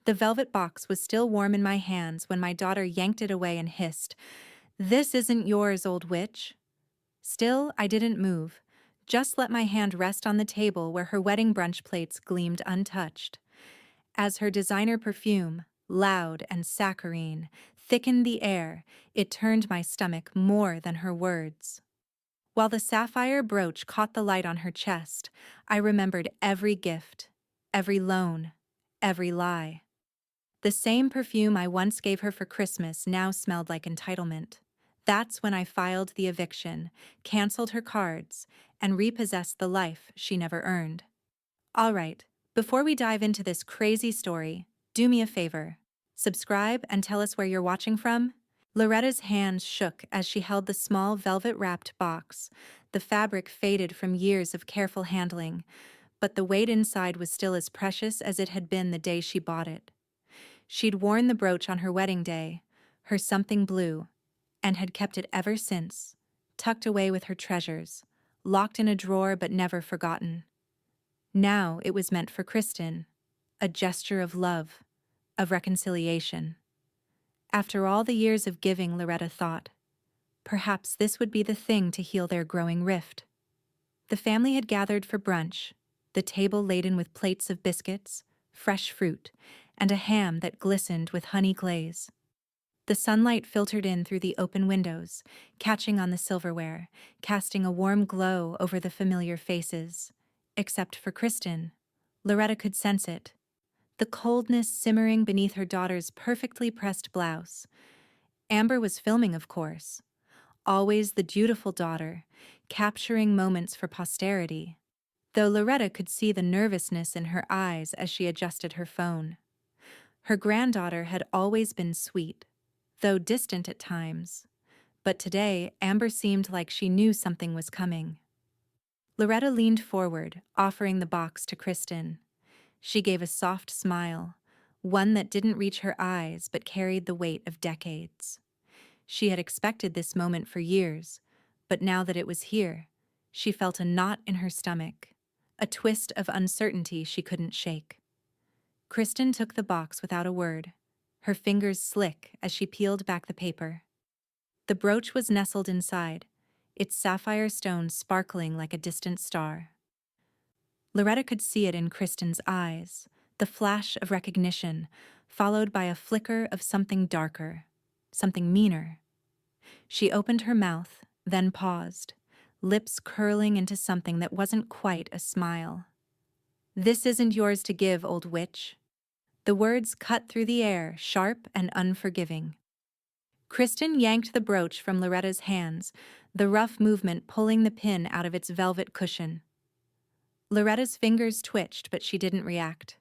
The velvet box was still warm in my hands when my daughter yanked it away and hissed, "This isn't yours, old witch." Still, I didn't move, just let my hand rest on the table where her wedding brunch plates gleamed untouched. As her designer perfume, loud and saccharine, thickened the air, it turned my stomach more than her words. While the sapphire brooch caught the light on her chest, I remembered every gift, every loan, every lie. The same perfume I once gave her for Christmas now smelled like entitlement. That's when I filed the eviction, canceled her cards, and repossessed the life she never earned. All right, before we dive into this crazy story, do me a favor. Subscribe and tell us where you're watching from. Loretta's hands shook as she held the small velvet-wrapped box. The fabric faded from years of careful handling, but the weight inside was still as precious as it had been the day she bought it. She'd worn the brooch on her wedding day, her something blue, and had kept it ever since, tucked away with her treasures, locked in a drawer but never forgotten. Now it was meant for Kristen, a gesture of love, of reconciliation. After all the years of giving, Loretta thought, perhaps this would be the thing to heal their growing rift. The family had gathered for brunch, the table laden with plates of biscuits, fresh fruit, and a ham that glistened with honey glaze. The sunlight filtered in through the open windows, catching on the silverware, casting a warm glow over the familiar faces. Except for Kristen. Loretta could sense it. The coldness simmering beneath her daughter's perfectly pressed blouse. Amber was filming, of course. Always the dutiful daughter, capturing moments for posterity. Though Loretta could see the nervousness in her eyes as she adjusted her phone. Her granddaughter had always been sweet, though distant at times. But today, Amber seemed like she knew something was coming. Loretta leaned forward, offering the box to Kristen. She gave a soft smile, one that didn't reach her eyes but carried the weight of decades. She had expected this moment for years, but now that it was here, she felt a knot in her stomach, a twist of uncertainty she couldn't shake. Kristen took the box without a word, her fingers slick as she peeled back the paper. The brooch was nestled inside, its sapphire stone sparkling like a distant star. Loretta could see it in Kristen's eyes, the flash of recognition, followed by a flicker of something darker, something meaner. She opened her mouth, then paused, lips curling into something that wasn't quite a smile. "This isn't yours to give, old witch." The words cut through the air, sharp and unforgiving. Kristen yanked the brooch from Loretta's hands, the rough movement pulling the pin out of its velvet cushion. Loretta's fingers twitched, but she didn't react.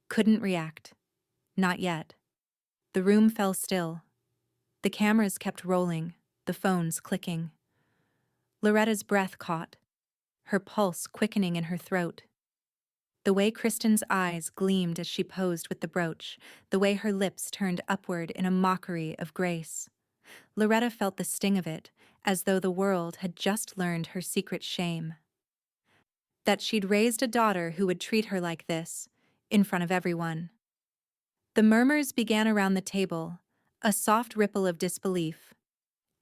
Couldn't react. Not yet. The room fell still. The cameras kept rolling, the phones clicking. Loretta's breath caught, her pulse quickening in her throat. The way Kristen's eyes gleamed as she posed with the brooch, the way her lips turned upward in a mockery of grace. Loretta felt the sting of it, as though the world had just learned her secret shame. That she'd raised a daughter who would treat her like this, in front of everyone. The murmurs began around the table, a soft ripple of disbelief.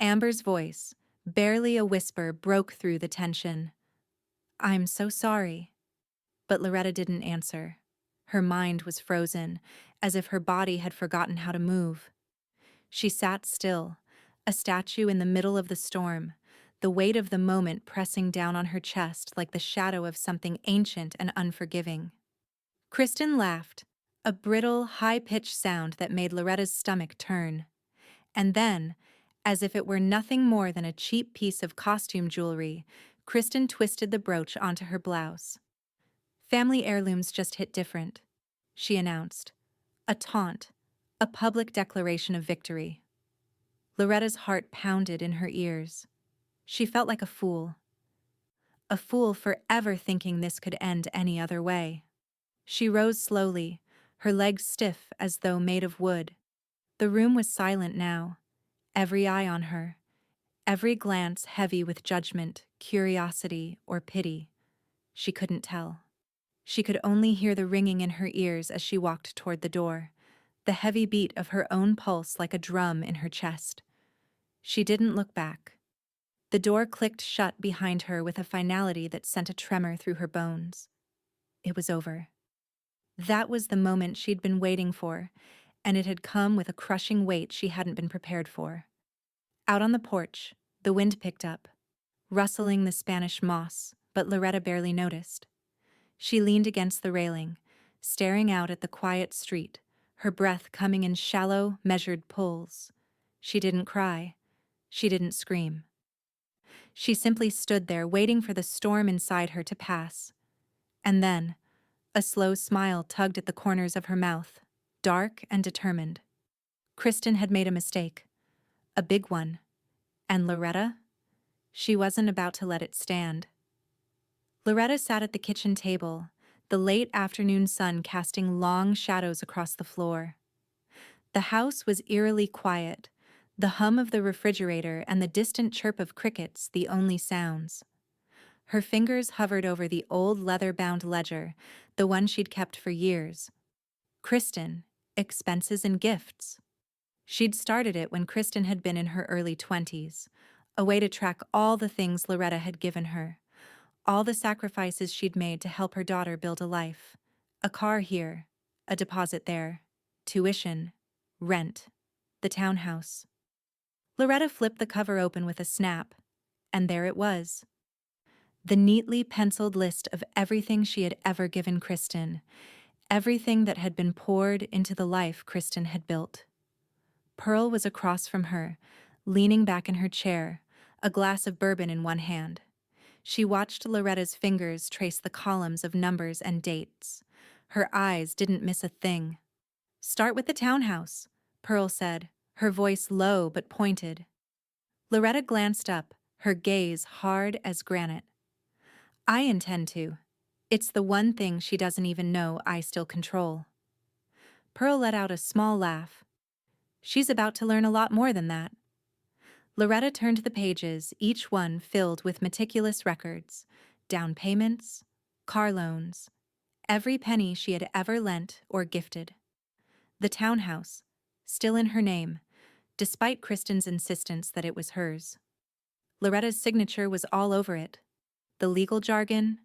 Amber's voice, barely a whisper, broke through the tension. "I'm so sorry." But Loretta didn't answer. Her mind was frozen, as if her body had forgotten how to move. She sat still, a statue in the middle of the storm, the weight of the moment pressing down on her chest like the shadow of something ancient and unforgiving. Kristen laughed, a brittle, high-pitched sound that made Loretta's stomach turn. And then, as if it were nothing more than a cheap piece of costume jewelry, Kristen twisted the brooch onto her blouse. "Family heirlooms just hit different," she announced. A taunt, a public declaration of victory. Loretta's heart pounded in her ears. She felt like a fool. A fool for ever thinking this could end any other way. She rose slowly, her legs stiff as though made of wood. The room was silent now, every eye on her, every glance heavy with judgment, curiosity, or pity. She couldn't tell. She could only hear the ringing in her ears as she walked toward the door, the heavy beat of her own pulse like a drum in her chest. She didn't look back. The door clicked shut behind her with a finality that sent a tremor through her bones. It was over. That was the moment she'd been waiting for, and it had come with a crushing weight she hadn't been prepared for. Out on the porch, the wind picked up, rustling the Spanish moss, but Loretta barely noticed. She leaned against the railing, staring out at the quiet street, her breath coming in shallow, measured pulls. She didn't cry. She didn't scream. She simply stood there waiting for the storm inside her to pass. And then, a slow smile tugged at the corners of her mouth, dark and determined. Kristen had made a mistake. A big one. And Loretta? She wasn't about to let it stand. Loretta sat at the kitchen table, the late afternoon sun casting long shadows across the floor. The house was eerily quiet, the hum of the refrigerator and the distant chirp of crickets the only sounds. Her fingers hovered over the old leather-bound ledger, the one she'd kept for years. Kristen, Expenses and Gifts. She'd started it when Kristen had been in her early 20s, a way to track all the things Loretta had given her, all the sacrifices she'd made to help her daughter build a life. A car here, a deposit there, tuition, rent, the townhouse. Loretta flipped the cover open with a snap, and there it was. The neatly penciled list of everything she had ever given Kristen, everything that had been poured into the life Kristen had built. Pearl was across from her, leaning back in her chair, a glass of bourbon in one hand. She watched Loretta's fingers trace the columns of numbers and dates. Her eyes didn't miss a thing. "Start with the townhouse," Pearl said, her voice low but pointed. Loretta glanced up, her gaze hard as granite. "I intend to. It's the one thing she doesn't even know I still control." Pearl let out a small laugh. "She's about to learn a lot more than that." Loretta turned the pages, each one filled with meticulous records, down payments, car loans, every penny she had ever lent or gifted. The townhouse, still in her name, despite Kristen's insistence that it was hers. Loretta's signature was all over it. The legal jargon,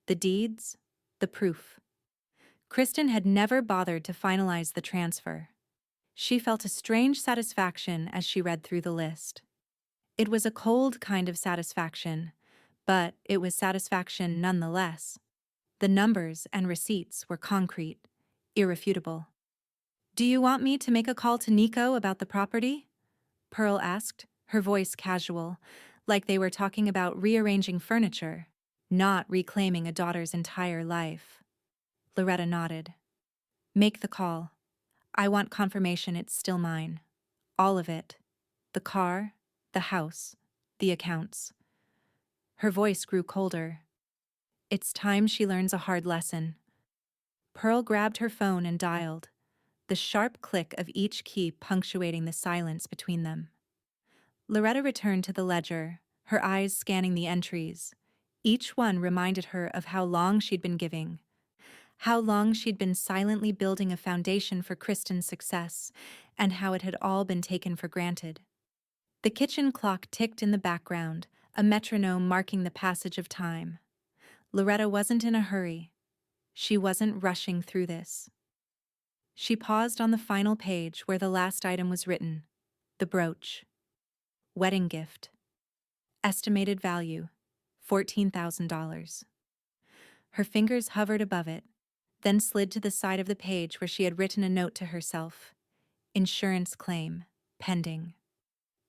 the deeds, the proof. Kristen had never bothered to finalize the transfer. She felt a strange satisfaction as she read through the list. It was a cold kind of satisfaction, but it was satisfaction nonetheless. The numbers and receipts were concrete, irrefutable. "Do you want me to make a call to Nico about the property?" Pearl asked, her voice casual, like they were talking about rearranging furniture, not reclaiming a daughter's entire life. Loretta nodded. "Make the call. I want confirmation it's still mine. All of it. The car, the house, the accounts." Her voice grew colder. "It's time she learns a hard lesson." Pearl grabbed her phone and dialed, the sharp click of each key punctuating the silence between them. Loretta returned to the ledger, her eyes scanning the entries. Each one reminded her of how long she'd been giving, how long she'd been silently building a foundation for Kristen's success, and how it had all been taken for granted. The kitchen clock ticked in the background, a metronome marking the passage of time. Loretta wasn't in a hurry. She wasn't rushing through this. She paused on the final page where the last item was written, the brooch. Wedding gift. Estimated value, $14,000. Her fingers hovered above it, then slid to the side of the page where she had written a note to herself. Insurance claim, pending.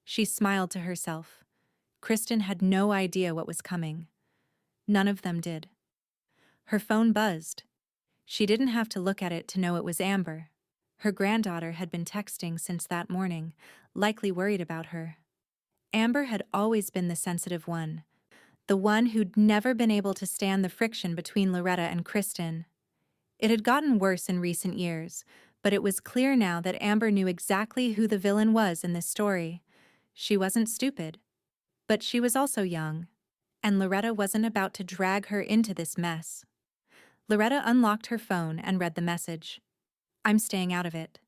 She smiled to herself. Kristen had no idea what was coming. None of them did. Her phone buzzed. She didn't have to look at it to know it was Amber. Her granddaughter had been texting since that morning, likely worried about her. Amber had always been the sensitive one, the one who'd never been able to stand the friction between Loretta and Kristen. It had gotten worse in recent years, but it was clear now that Amber knew exactly who the villain was in this story. She wasn't stupid, but she was also young, and Loretta wasn't about to drag her into this mess. Loretta unlocked her phone and read the message. "I'm staying out of it.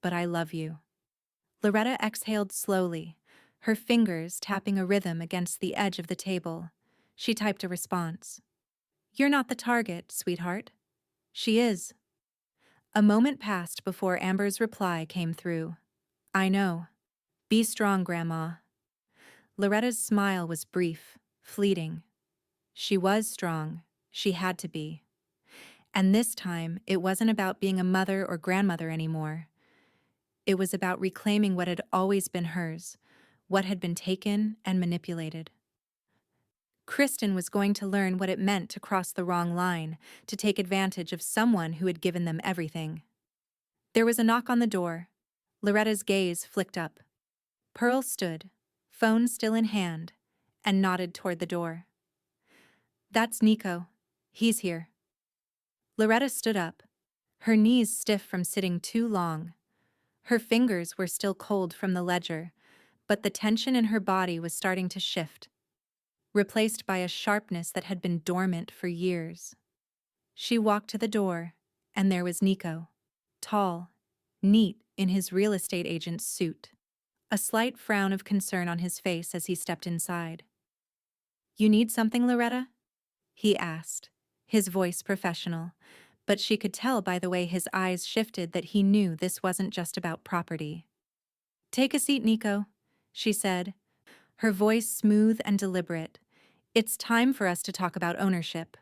but I love you." Loretta exhaled slowly, her fingers tapping a rhythm against the edge of the table. She typed a response. "You're not the target, sweetheart." "She is." A moment passed before Amber's reply came through. "I know. Be strong, Grandma." Loretta's smile was brief, fleeting. She was strong. She had to be. And this time, it wasn't about being a mother or grandmother anymore. It was about reclaiming what had always been hers, what had been taken and manipulated. Kristen was going to learn what it meant to cross the wrong line, to take advantage of someone who had given them everything. There was a knock on the door. Loretta's gaze flicked up. Pearl stood, phone still in hand, and nodded toward the door. "That's Nico. He's here." Loretta stood up, her knees stiff from sitting too long. Her fingers were still cold from the ledger, but the tension in her body was starting to shift, replaced by a sharpness that had been dormant for years. She walked to the door, and there was Nico, tall, neat in his real estate agent's suit, a slight frown of concern on his face as he stepped inside. "You need something, Loretta?" he asked, his voice professional, but she could tell by the way his eyes shifted that he knew this wasn't just about property. "Take a seat, Nico," she said, her voice smooth and deliberate. "It's time for us to talk about ownership."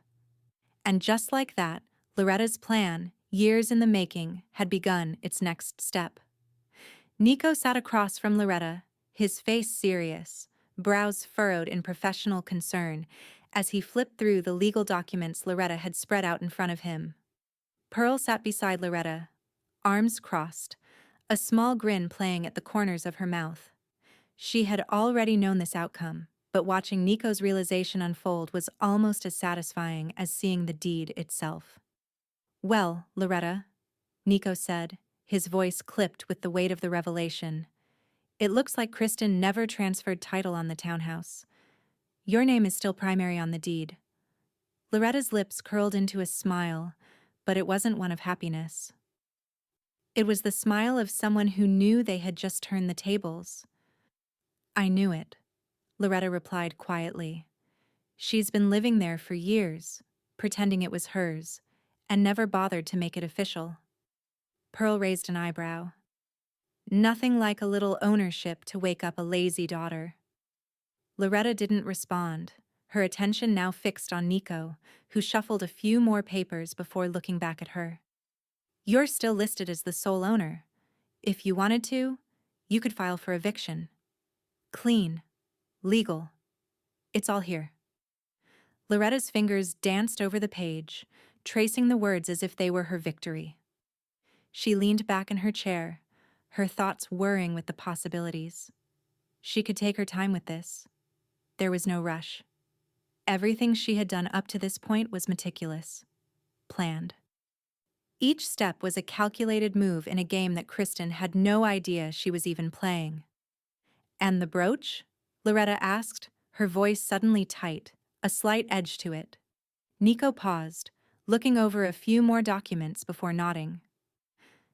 And just like that, Loretta's plan, years in the making, had begun its next step. Nico sat across from Loretta, his face serious, brows furrowed in professional concern, as he flipped through the legal documents Loretta had spread out in front of him. Pearl sat beside Loretta, arms crossed, a small grin playing at the corners of her mouth. She had already known this outcome, but watching Nico's realization unfold was almost as satisfying as seeing the deed itself. "Well, Loretta," Nico said, his voice clipped with the weight of the revelation, "it looks like Kristen never transferred title on the townhouse. Your name is still primary on the deed." Loretta's lips curled into a smile, but it wasn't one of happiness. It was the smile of someone who knew they had just turned the tables. "I knew it," Loretta replied quietly. "She's been living there for years, pretending it was hers, and never bothered to make it official." Pearl raised an eyebrow. Nothing like a little ownership to wake up a lazy daughter. Loretta didn't respond, her attention now fixed on Nico, who shuffled a few more papers before looking back at her. "You're still listed as the sole owner. If you wanted to, you could file for eviction. Clean. Legal. It's all here." Loretta's fingers danced over the page, tracing the words as if they were her victory. She leaned back in her chair, her thoughts whirring with the possibilities. She could take her time with this. There was no rush. Everything she had done up to this point was meticulous, planned. Each step was a calculated move in a game that Kristen had no idea she was even playing. "And the brooch?" Loretta asked, her voice suddenly tight, a slight edge to it. Nico paused, looking over a few more documents before nodding.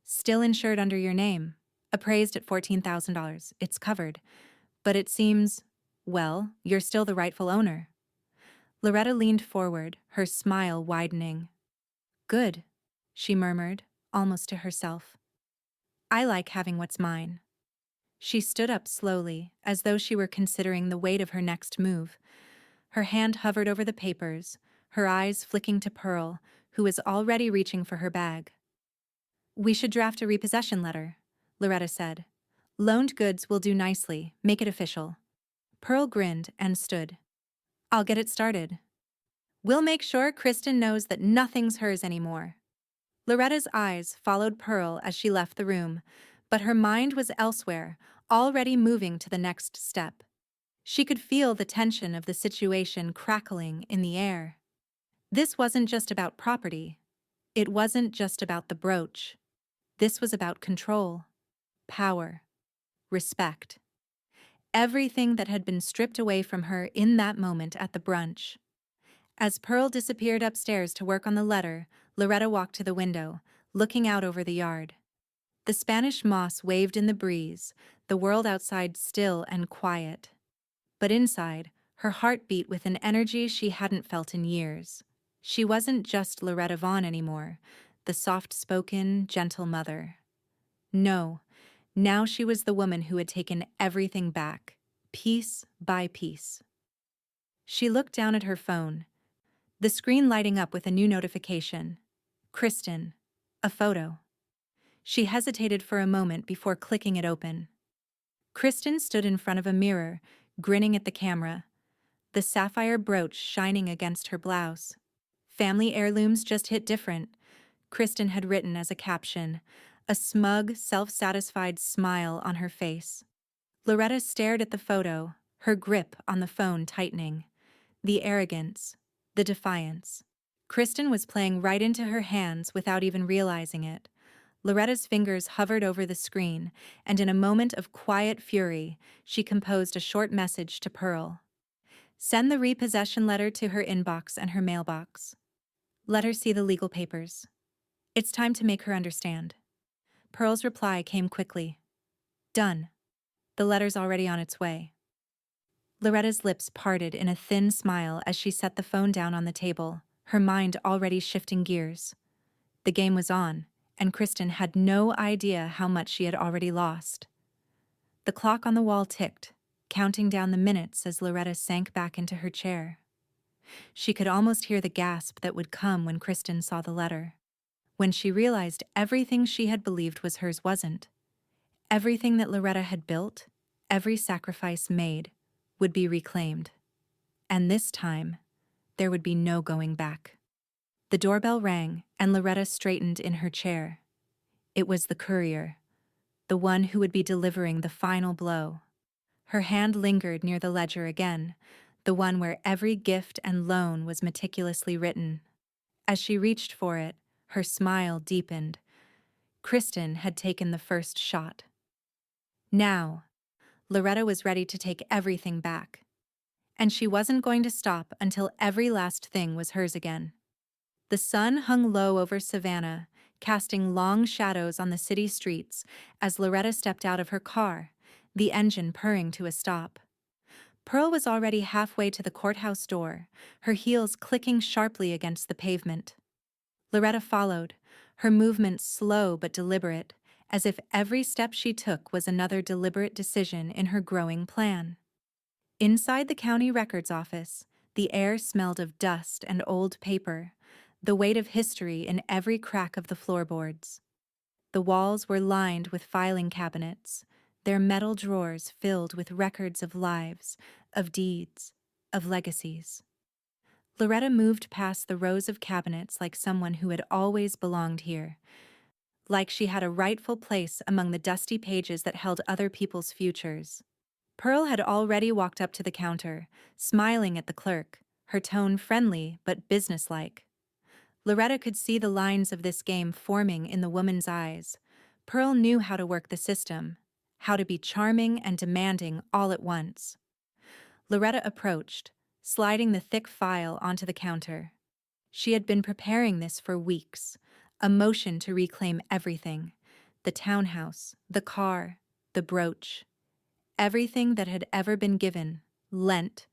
"Still insured under your name, appraised at $14,000. It's covered. But it seems, well, you're still the rightful owner." Loretta leaned forward, her smile widening. "Good," she murmured, almost to herself. "I like having what's mine." She stood up slowly, as though she were considering the weight of her next move. Her hand hovered over the papers, her eyes flicking to Pearl, who was already reaching for her bag. "We should draft a repossession letter," Loretta said. "Loaned goods will do nicely, make it official." Pearl grinned and stood. "I'll get it started. We'll make sure Kristen knows that nothing's hers anymore." Loretta's eyes followed Pearl as she left the room, but her mind was elsewhere, already moving to the next step. She could feel the tension of the situation crackling in the air. This wasn't just about property. It wasn't just about the brooch. This was about control, power, respect. Everything that had been stripped away from her in that moment at the brunch. As Pearl disappeared upstairs to work on the letter, Loretta walked to the window, looking out over the yard. The Spanish moss waved in the breeze, the world outside still and quiet. But inside, her heart beat with an energy she hadn't felt in years. She wasn't just Loretta Vaughn anymore, the soft-spoken, gentle mother. No, now she was the woman who had taken everything back, piece by piece. She looked down at her phone, the screen lighting up with a new notification. Kristen. A photo. She hesitated for a moment before clicking it open. Kristen stood in front of a mirror, grinning at the camera, the sapphire brooch shining against her blouse. Family heirlooms just hit different, Kristen had written as a caption, a smug, self-satisfied smile on her face. Loretta stared at the photo, her grip on the phone tightening. The arrogance, the defiance. Kristen was playing right into her hands without even realizing it. Loretta's fingers hovered over the screen, and in a moment of quiet fury, she composed a short message to Pearl. Send the repossession letter to her inbox and her mailbox. Let her see the legal papers. It's time to make her understand. Pearl's reply came quickly. Done. The letter's already on its way. Loretta's lips parted in a thin smile as she set the phone down on the table, her mind already shifting gears. The game was on, and Kristen had no idea how much she had already lost. The clock on the wall ticked, counting down the minutes as Loretta sank back into her chair. She could almost hear the gasp that would come when Kristen saw the letter. When she realized everything she had believed was hers wasn't. Everything that Loretta had built, every sacrifice made, would be reclaimed. And this time, there would be no going back. The doorbell rang, and Loretta straightened in her chair. It was the courier, the one who would be delivering the final blow. Her hand lingered near the ledger again, the one where every gift and loan was meticulously written. As she reached for it, her smile deepened. Kristen had taken the first shot. Now, Loretta was ready to take everything back. And she wasn't going to stop until every last thing was hers again. The sun hung low over Savannah, casting long shadows on the city streets as Loretta stepped out of her car, the engine purring to a stop. Pearl was already halfway to the courthouse door, her heels clicking sharply against the pavement. Loretta followed, her movements slow but deliberate, as if every step she took was another deliberate decision in her growing plan. Inside the county records office, the air smelled of dust and old paper, the weight of history in every crack of the floorboards. The walls were lined with filing cabinets, their metal drawers filled with records of lives, of deeds, of legacies. Loretta moved past the rows of cabinets like someone who had always belonged here, like she had a rightful place among the dusty pages that held other people's futures. Pearl had already walked up to the counter, smiling at the clerk, her tone friendly but businesslike. Loretta could see the lines of this game forming in the woman's eyes. Pearl knew how to work the system, how to be charming and demanding all at once. Loretta approached, sliding the thick file onto the counter. She had been preparing this for weeks, a motion to reclaim everything: the townhouse, the car, the brooch. Everything that had ever been given, lent,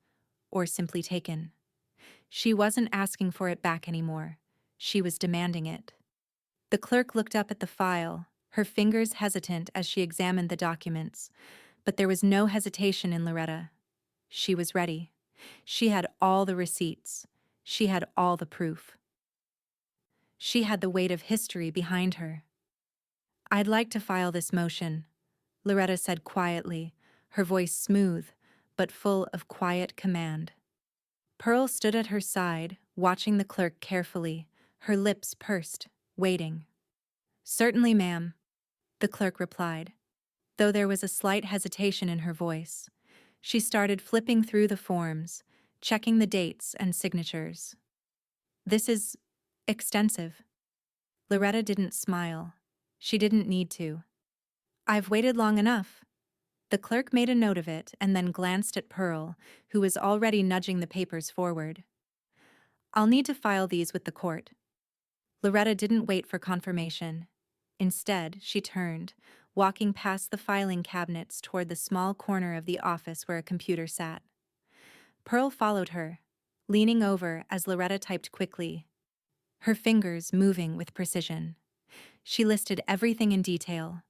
or simply taken. She wasn't asking for it back anymore. She was demanding it. The clerk looked up at the file, her fingers hesitant as she examined the documents, but there was no hesitation in Loretta. She was ready. She had all the receipts. She had all the proof. She had the weight of history behind her. I'd like to file this motion, Loretta said quietly, her voice smooth, but full of quiet command. Pearl stood at her side, watching the clerk carefully, her lips pursed, waiting. Certainly, ma'am, the clerk replied, though there was a slight hesitation in her voice. She started flipping through the forms, checking the dates and signatures. This is extensive. Loretta didn't smile. She didn't need to. I've waited long enough. The clerk made a note of it and then glanced at Pearl, who was already nudging the papers forward. I'll need to file these with the court. Loretta didn't wait for confirmation. Instead, she turned, walking past the filing cabinets toward the small corner of the office where a computer sat. Pearl followed her, leaning over as Loretta typed quickly, her fingers moving with precision. She listed everything in detail: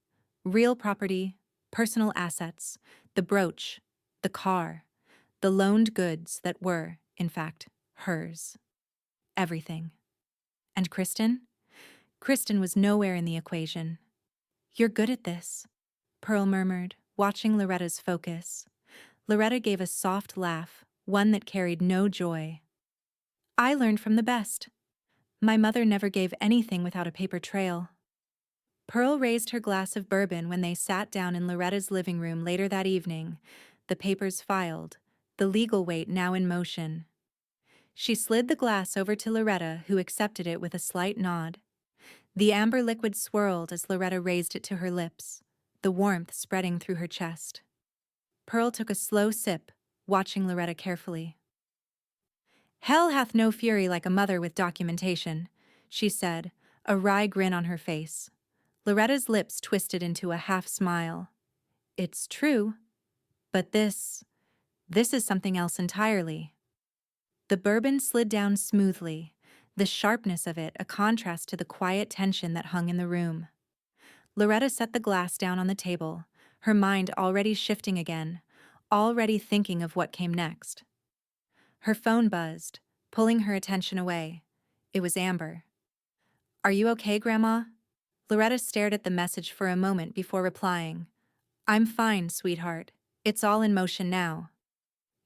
real property, personal assets, the brooch, the car, the loaned goods that were, in fact, hers. Everything. And Kristen? Kristen was nowhere in the equation. "You're good at this," Pearl murmured, watching Loretta's focus. Loretta gave a soft laugh, one that carried no joy. "I learned from the best. My mother never gave anything without a paper trail." Pearl raised her glass of bourbon when they sat down in Loretta's living room later that evening, the papers filed, the legal weight now in motion. She slid the glass over to Loretta, who accepted it with a slight nod. The amber liquid swirled as Loretta raised it to her lips, the warmth spreading through her chest. Pearl took a slow sip, watching Loretta carefully. "Hell hath no fury like a mother with documentation," she said, a wry grin on her face. Loretta's lips twisted into a half-smile. "It's true, but this is something else entirely." The bourbon slid down smoothly, the sharpness of it a contrast to the quiet tension that hung in the room. Loretta set the glass down on the table, her mind already shifting again, already thinking of what came next. Her phone buzzed, pulling her attention away. It was Amber. "Are you okay, Grandma?" Loretta stared at the message for a moment before replying. "I'm fine, sweetheart. It's all in motion now."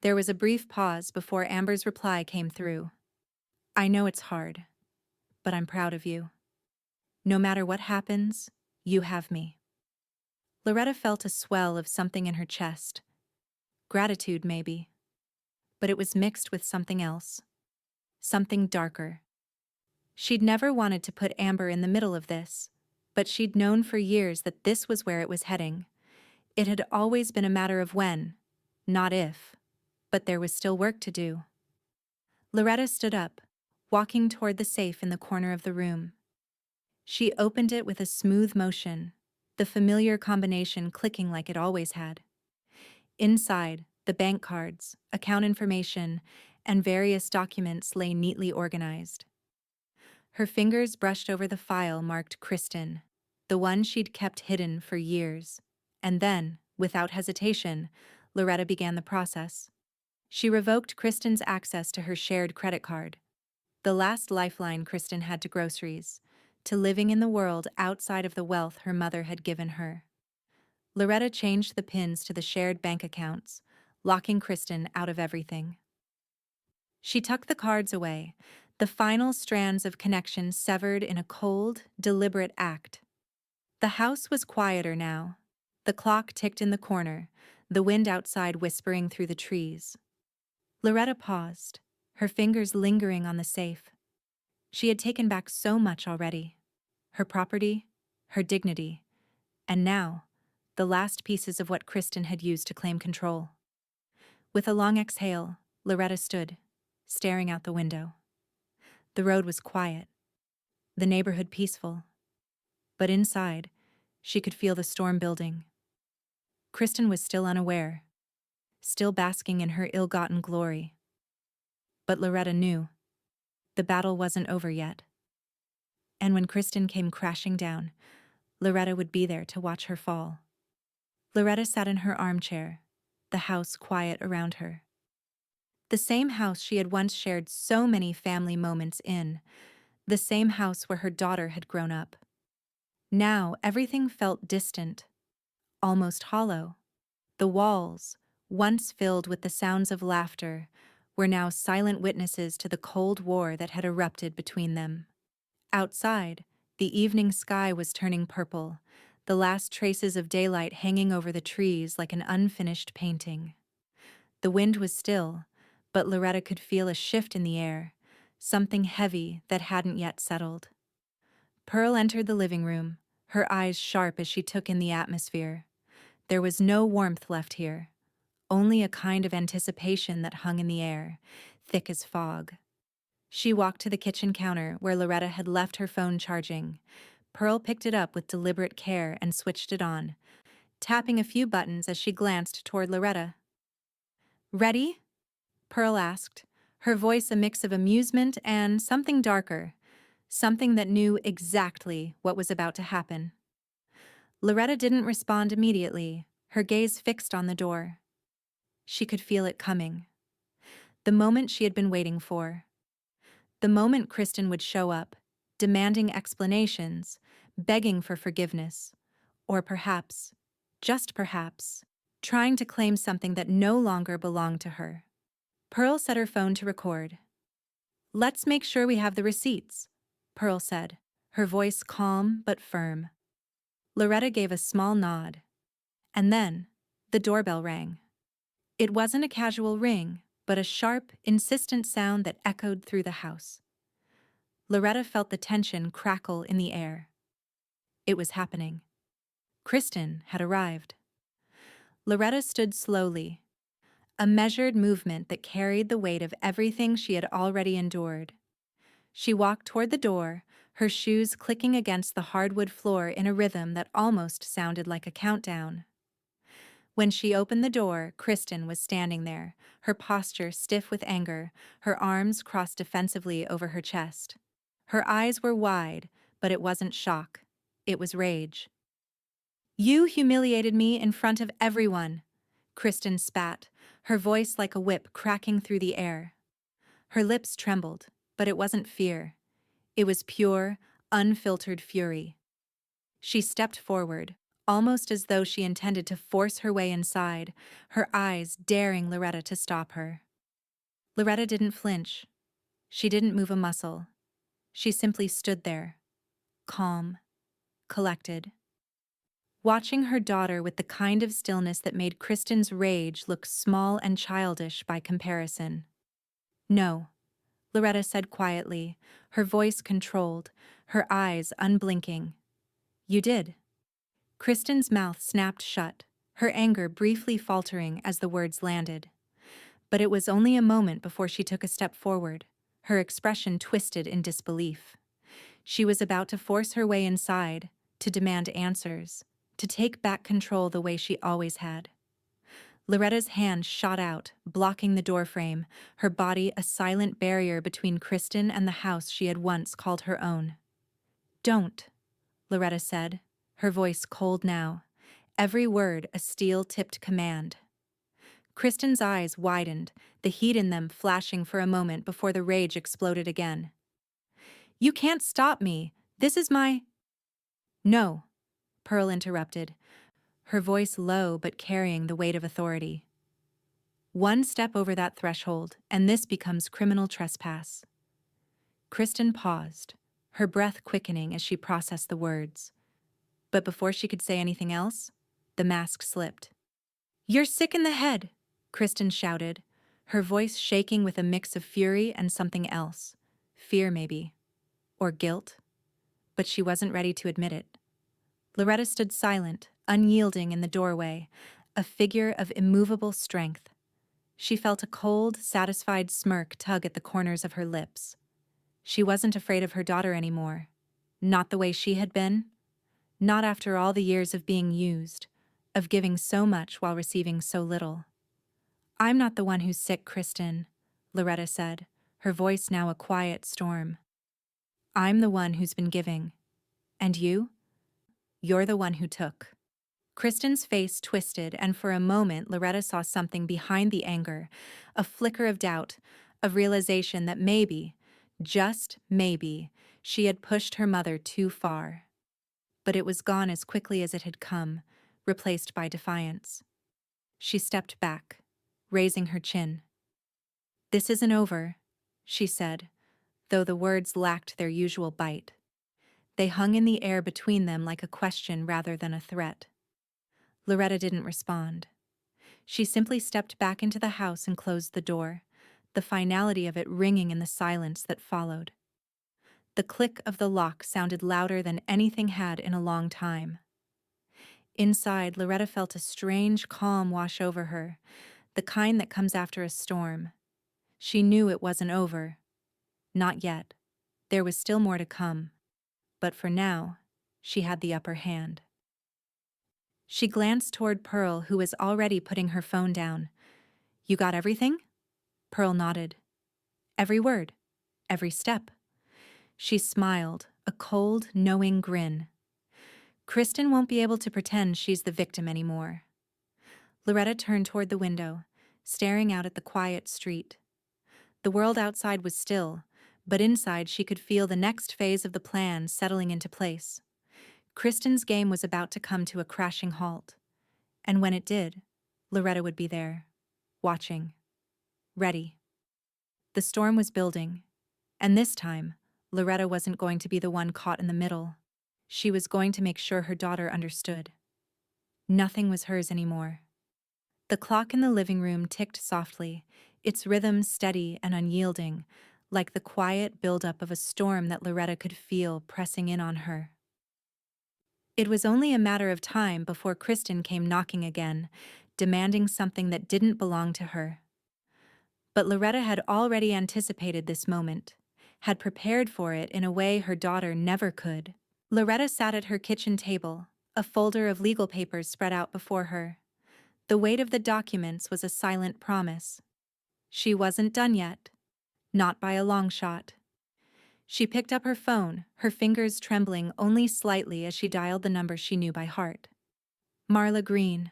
There was a brief pause before Amber's reply came through. "I know it's hard, but I'm proud of you. No matter what happens, you have me." Loretta felt a swell of something in her chest. Gratitude, maybe. But it was mixed with something else. Something darker. She'd never wanted to put Amber in the middle of this, but she'd known for years that this was where it was heading. It had always been a matter of when, not if, but there was still work to do. Loretta stood up, walking toward the safe in the corner of the room. She opened it with a smooth motion, the familiar combination clicking like it always had. Inside, the bank cards, account information, and various documents lay neatly organized. Her fingers brushed over the file marked Kristen, the one she'd kept hidden for years. And then, without hesitation, Loretta began the process. She revoked Kristen's access to her shared credit card, the last lifeline Kristen had to groceries, to living in the world outside of the wealth her mother had given her. Loretta changed the pins to the shared bank accounts, locking Kristen out of everything. She tucked the cards away, the final strands of connection severed in a cold, deliberate act. The house was quieter now. The clock ticked in the corner, the wind outside whispering through the trees. Loretta paused, her fingers lingering on the safe. She had taken back so much already. Her property, her dignity, and now, the last pieces of what Kristen had used to claim control. With a long exhale, Loretta stood, staring out the window. The road was quiet, the neighborhood peaceful. But inside, she could feel the storm building. Kristen was still unaware, still basking in her ill-gotten glory. But Loretta knew. The battle wasn't over yet. And when Kristen came crashing down, Loretta would be there to watch her fall. Loretta sat in her armchair, the house quiet around her. The same house she had once shared so many family moments in, the same house where her daughter had grown up. Now everything felt distant, almost hollow. The walls, once filled with the sounds of laughter, were now silent witnesses to the cold war that had erupted between them. Outside, the evening sky was turning purple, the last traces of daylight hanging over the trees like an unfinished painting. The wind was still, but Loretta could feel a shift in the air, something heavy that hadn't yet settled. Pearl entered the living room, her eyes sharp as she took in the atmosphere. There was no warmth left here, only a kind of anticipation that hung in the air, thick as fog. She walked to the kitchen counter where Loretta had left her phone charging, Pearl picked it up with deliberate care and switched it on, tapping a few buttons as she glanced toward Loretta. "Ready?" Pearl asked, her voice a mix of amusement and something darker, something that knew exactly what was about to happen. Loretta didn't respond immediately, her gaze fixed on the door. She could feel it coming. The moment she had been waiting for. The moment Kristen would show up, demanding explanations, begging for forgiveness, or perhaps, just perhaps, trying to claim something that no longer belonged to her. Pearl set her phone to record. "Let's make sure we have the receipts," Pearl said, her voice calm but firm. Loretta gave a small nod. And then, the doorbell rang. It wasn't a casual ring, but a sharp, insistent sound that echoed through the house. Loretta felt the tension crackle in the air. It was happening. Kristen had arrived. Loretta stood slowly, a measured movement that carried the weight of everything she had already endured. She walked toward the door, her shoes clicking against the hardwood floor in a rhythm that almost sounded like a countdown. When she opened the door, Kristen was standing there, her posture stiff with anger, her arms crossed defensively over her chest. Her eyes were wide, but it wasn't shock. It was rage. "You humiliated me in front of everyone," Kristen spat, her voice like a whip cracking through the air. Her lips trembled, but it wasn't fear. It was pure, unfiltered fury. She stepped forward, almost as though she intended to force her way inside, her eyes daring Loretta to stop her. Loretta didn't flinch. She didn't move a muscle. She simply stood there, calm, collected, watching her daughter with the kind of stillness that made Kristen's rage look small and childish by comparison. "No," Loretta said quietly, her voice controlled, her eyes unblinking. "You did." Kristen's mouth snapped shut, her anger briefly faltering as the words landed. But it was only a moment before she took a step forward, her expression twisted in disbelief. She was about to force her way inside, to demand answers, to take back control the way she always had. Loretta's hand shot out, blocking the doorframe, her body a silent barrier between Kristen and the house she had once called her own. "Don't," Loretta said, her voice cold now, every word a steel-tipped command. Kristen's eyes widened, the heat in them flashing for a moment before the rage exploded again. "You can't stop me. This is my—" "No," Pearl interrupted, her voice low but carrying the weight of authority. "One step over that threshold, and this becomes criminal trespass." Kristen paused, her breath quickening as she processed the words. But before she could say anything else, the mask slipped. "You're sick in the head," Kristen shouted, her voice shaking with a mix of fury and something else. Fear, maybe. Or guilt. But she wasn't ready to admit it. Loretta stood silent, unyielding in the doorway, a figure of immovable strength. She felt a cold, satisfied smirk tug at the corners of her lips. She wasn't afraid of her daughter anymore. Not the way she had been. Not after all the years of being used, of giving so much while receiving so little. "I'm not the one who's sick, Kristen," Loretta said, her voice now a quiet storm. "I'm the one who's been giving. And you? You're the one who took." Kristen's face twisted, and for a moment Loretta saw something behind the anger, a flicker of doubt, of realization that maybe, just maybe, she had pushed her mother too far. But it was gone as quickly as it had come, replaced by defiance. She stepped back, raising her chin. "This isn't over," she said, though the words lacked their usual bite. They hung in the air between them like a question rather than a threat. Loretta didn't respond. She simply stepped back into the house and closed the door, the finality of it ringing in the silence that followed. The click of the lock sounded louder than anything had in a long time. Inside, Loretta felt a strange calm wash over her, the kind that comes after a storm. She knew it wasn't over. Not yet. There was still more to come. But for now, She had the upper hand. She glanced toward Pearl, who was already putting her phone down. You got everything? Pearl nodded. Every word. Every step. She smiled, a cold, knowing grin. Kristen won't be able to pretend she's the victim anymore. Loretta turned toward the window, staring out at the quiet street. The world outside was still, but inside she could feel the next phase of the plan settling into place. Kristen's game was about to come to a crashing halt. And when it did, Loretta would be there, watching, ready. The storm was building, and this time, Loretta wasn't going to be the one caught in the middle. She was going to make sure her daughter understood. Nothing was hers anymore. The clock in the living room ticked softly, its rhythm steady and unyielding, like the quiet buildup of a storm that Loretta could feel pressing in on her. It was only a matter of time before Kristen came knocking again, demanding something that didn't belong to her. But Loretta had already anticipated this moment, had prepared for it in a way her daughter never could. Loretta sat at her kitchen table, a folder of legal papers spread out before her. The weight of the documents was a silent promise. She wasn't done yet. Not by a long shot. She picked up her phone, her fingers trembling only slightly as she dialed the number she knew by heart. Marla Green.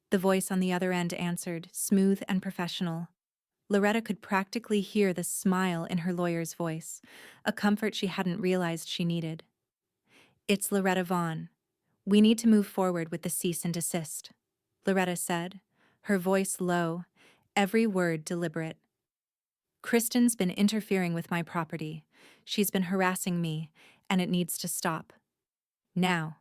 The voice on the other end answered, smooth and professional. Loretta could practically hear the smile in her lawyer's voice, a comfort she hadn't realized she needed. It's Loretta Vaughn. We need to move forward with the cease and desist, Loretta said, her voice low, every word deliberate. Kristen's been interfering with my property. She's been harassing me, and it needs to stop. Now.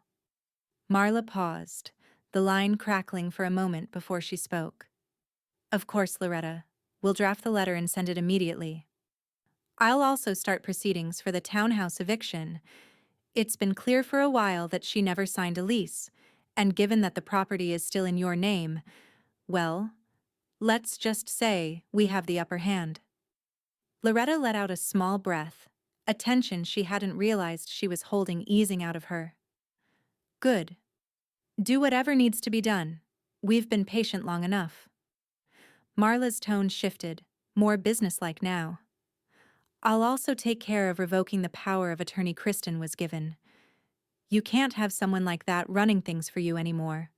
Marla paused, the line crackling for a moment before she spoke. Of course, Loretta. We'll draft the letter and send it immediately. I'll also start proceedings for the townhouse eviction. It's been clear for a while that she never signed a lease, and given that the property is still in your name, well, let's just say we have the upper hand. Loretta let out a small breath, a tension she hadn't realized she was holding easing out of her. Good. Do whatever needs to be done. We've been patient long enough. Marla's tone shifted, more businesslike now. I'll also take care of revoking the power of attorney Kristen was given. You can't have someone like that running things for you anymore.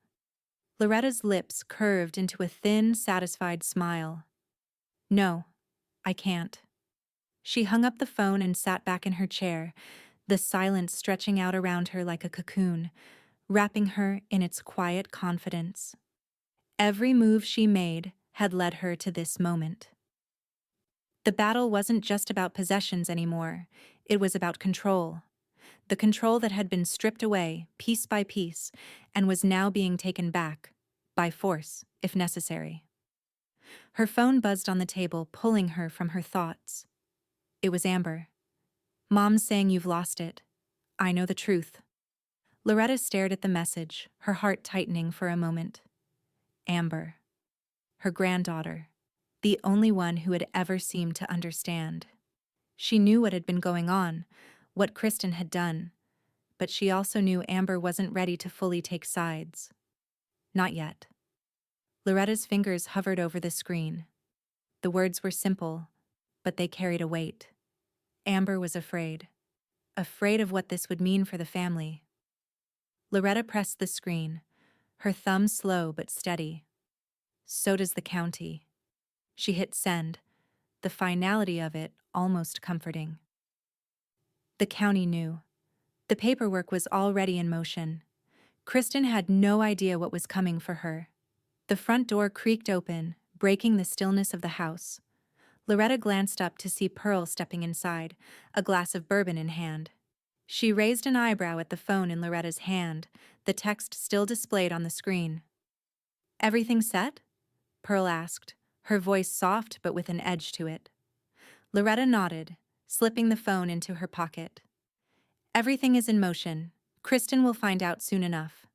Loretta's lips curved into a thin, satisfied smile. No, I can't. She hung up the phone and sat back in her chair, the silence stretching out around her like a cocoon, wrapping her in its quiet confidence. Every move she made had led her to this moment. The battle wasn't just about possessions anymore, it was about control. The control that had been stripped away, piece by piece, and was now being taken back, by force, if necessary. Her phone buzzed on the table, pulling her from her thoughts. It was Amber. Mom's saying you've lost it. I know the truth. Loretta stared at the message, her heart tightening for a moment. Amber. Her granddaughter. The only one who had ever seemed to understand. She knew what had been going on, what Kristen had done, but she also knew Amber wasn't ready to fully take sides. Not yet. Loretta's fingers hovered over the screen. The words were simple, but they carried a weight. Amber was afraid. Afraid of what this would mean for the family. Loretta pressed the screen, her thumb slow but steady. So does the county. She hit send, the finality of it almost comforting. The county knew. The paperwork was already in motion. Kristen had no idea what was coming for her. The front door creaked open, breaking the stillness of the house. Loretta glanced up to see Pearl stepping inside, a glass of bourbon in hand. She raised an eyebrow at the phone in Loretta's hand, the text still displayed on the screen. Everything set? Pearl asked, her voice soft but with an edge to it. Loretta nodded, slipping the phone into her pocket. Everything is in motion. Kristen will find out soon enough.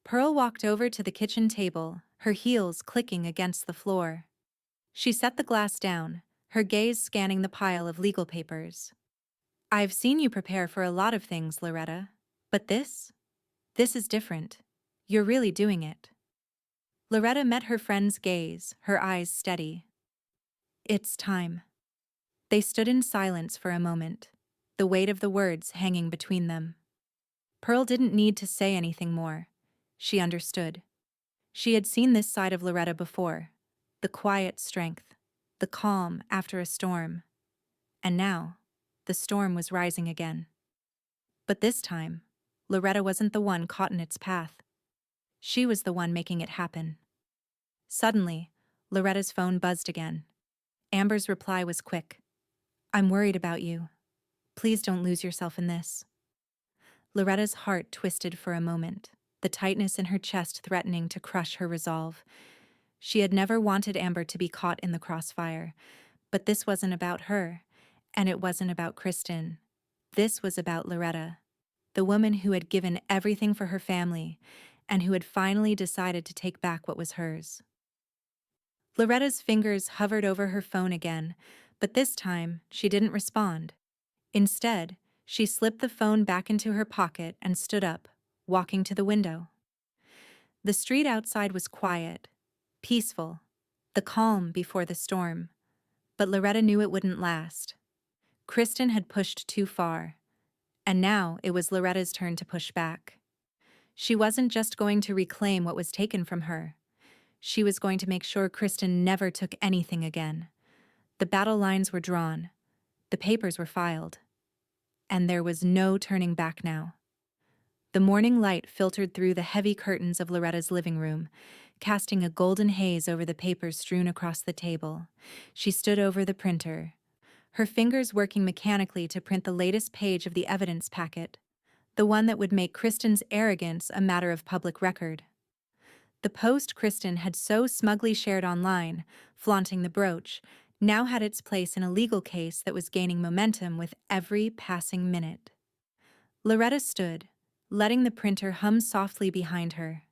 Pearl walked over to the kitchen table, her heels clicking against the floor. She set the glass down, her gaze scanning the pile of legal papers. I've seen you prepare for a lot of things, Loretta. But this is different. You're really doing it. Loretta met her friend's gaze, her eyes steady. It's time. They stood in silence for a moment, the weight of the words hanging between them. Pearl didn't need to say anything more. She understood. She had seen this side of Loretta before, the quiet strength, the calm after a storm. And now, the storm was rising again. But this time, Loretta wasn't the one caught in its path. She was the one making it happen. Suddenly, Loretta's phone buzzed again. Amber's reply was quick. I'm worried about you. Please don't lose yourself in this. Loretta's heart twisted for a moment, the tightness in her chest threatening to crush her resolve. She had never wanted Amber to be caught in the crossfire, but this wasn't about her, and it wasn't about Kristen. This was about Loretta, the woman who had given everything for her family, and who had finally decided to take back what was hers. Loretta's fingers hovered over her phone again, but this time she didn't respond. Instead, she slipped the phone back into her pocket and stood up, walking to the window. The street outside was quiet, peaceful, the calm before the storm. But Loretta knew it wouldn't last. Kristen had pushed too far, and now it was Loretta's turn to push back. She wasn't just going to reclaim what was taken from her. She was going to make sure Kristen never took anything again. The battle lines were drawn. The papers were filed. And there was no turning back now. The morning light filtered through the heavy curtains of Loretta's living room, casting a golden haze over the papers strewn across the table. She stood over the printer, her fingers working mechanically to print the latest page of the evidence packet, the one that would make Kristen's arrogance a matter of public record. The post Kristen had so smugly shared online, flaunting the brooch, now had its place in a legal case that was gaining momentum with every passing minute. Loretta stood, letting the printer hum softly behind her.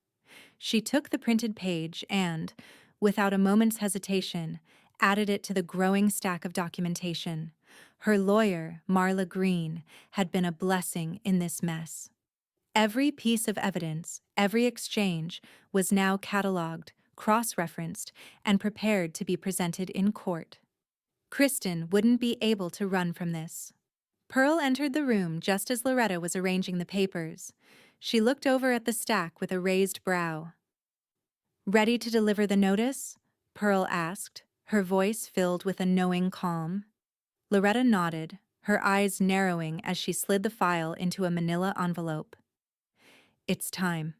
She took the printed page and, without a moment's hesitation, added it to the growing stack of documentation. Her lawyer, Marla Green, had been a blessing in this mess. Every piece of evidence, every exchange, was now cataloged, cross-referenced, and prepared to be presented in court. Kristen wouldn't be able to run from this. Pearl entered the room just as Loretta was arranging the papers. She looked over at the stack with a raised brow. "Ready to deliver the notice?" Pearl asked, her voice filled with a knowing calm. Loretta nodded, her eyes narrowing as she slid the file into a manila envelope. It's time.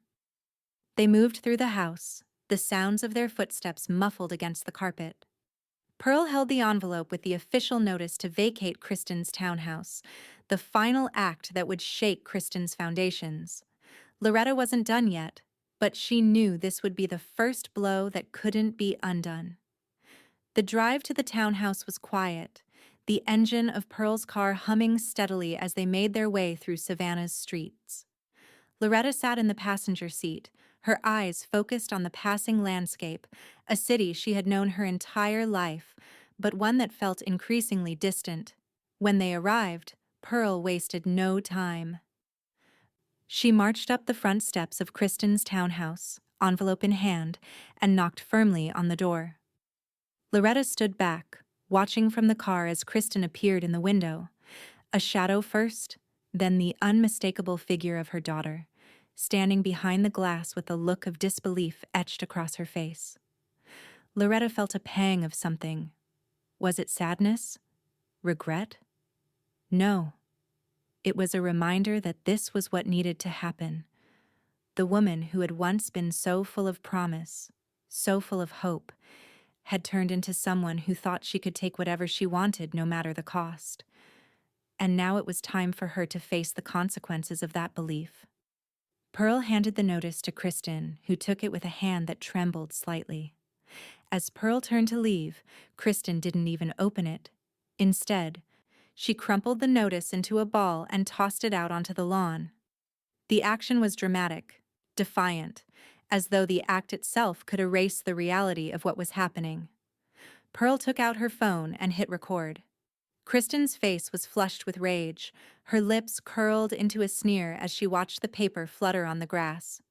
They moved through the house, the sounds of their footsteps muffled against the carpet. Pearl held the envelope with the official notice to vacate Kristen's townhouse, the final act that would shake Kristen's foundations. Loretta wasn't done yet, but she knew this would be the first blow that couldn't be undone. The drive to the townhouse was quiet, the engine of Pearl's car humming steadily as they made their way through Savannah's streets. Loretta sat in the passenger seat, her eyes focused on the passing landscape, a city she had known her entire life, but one that felt increasingly distant. When they arrived, Pearl wasted no time. She marched up the front steps of Kristen's townhouse, envelope in hand, and knocked firmly on the door. Loretta stood back, watching from the car as Kristen appeared in the window. A shadow first, then the unmistakable figure of her daughter, standing behind the glass with a look of disbelief etched across her face. Loretta felt a pang of something. Was it sadness? Regret? No. It was a reminder that this was what needed to happen. The woman who had once been so full of promise, so full of hope, had turned into someone who thought she could take whatever she wanted no matter the cost. And now it was time for her to face the consequences of that belief. Pearl handed the notice to Kristen, who took it with a hand that trembled slightly. As Pearl turned to leave, Kristen didn't even open it. Instead, she crumpled the notice into a ball and tossed it out onto the lawn. The action was dramatic, defiant, as though the act itself could erase the reality of what was happening. Pearl took out her phone and hit record. Kristen's face was flushed with rage, her lips curled into a sneer as she watched the paper flutter on the grass.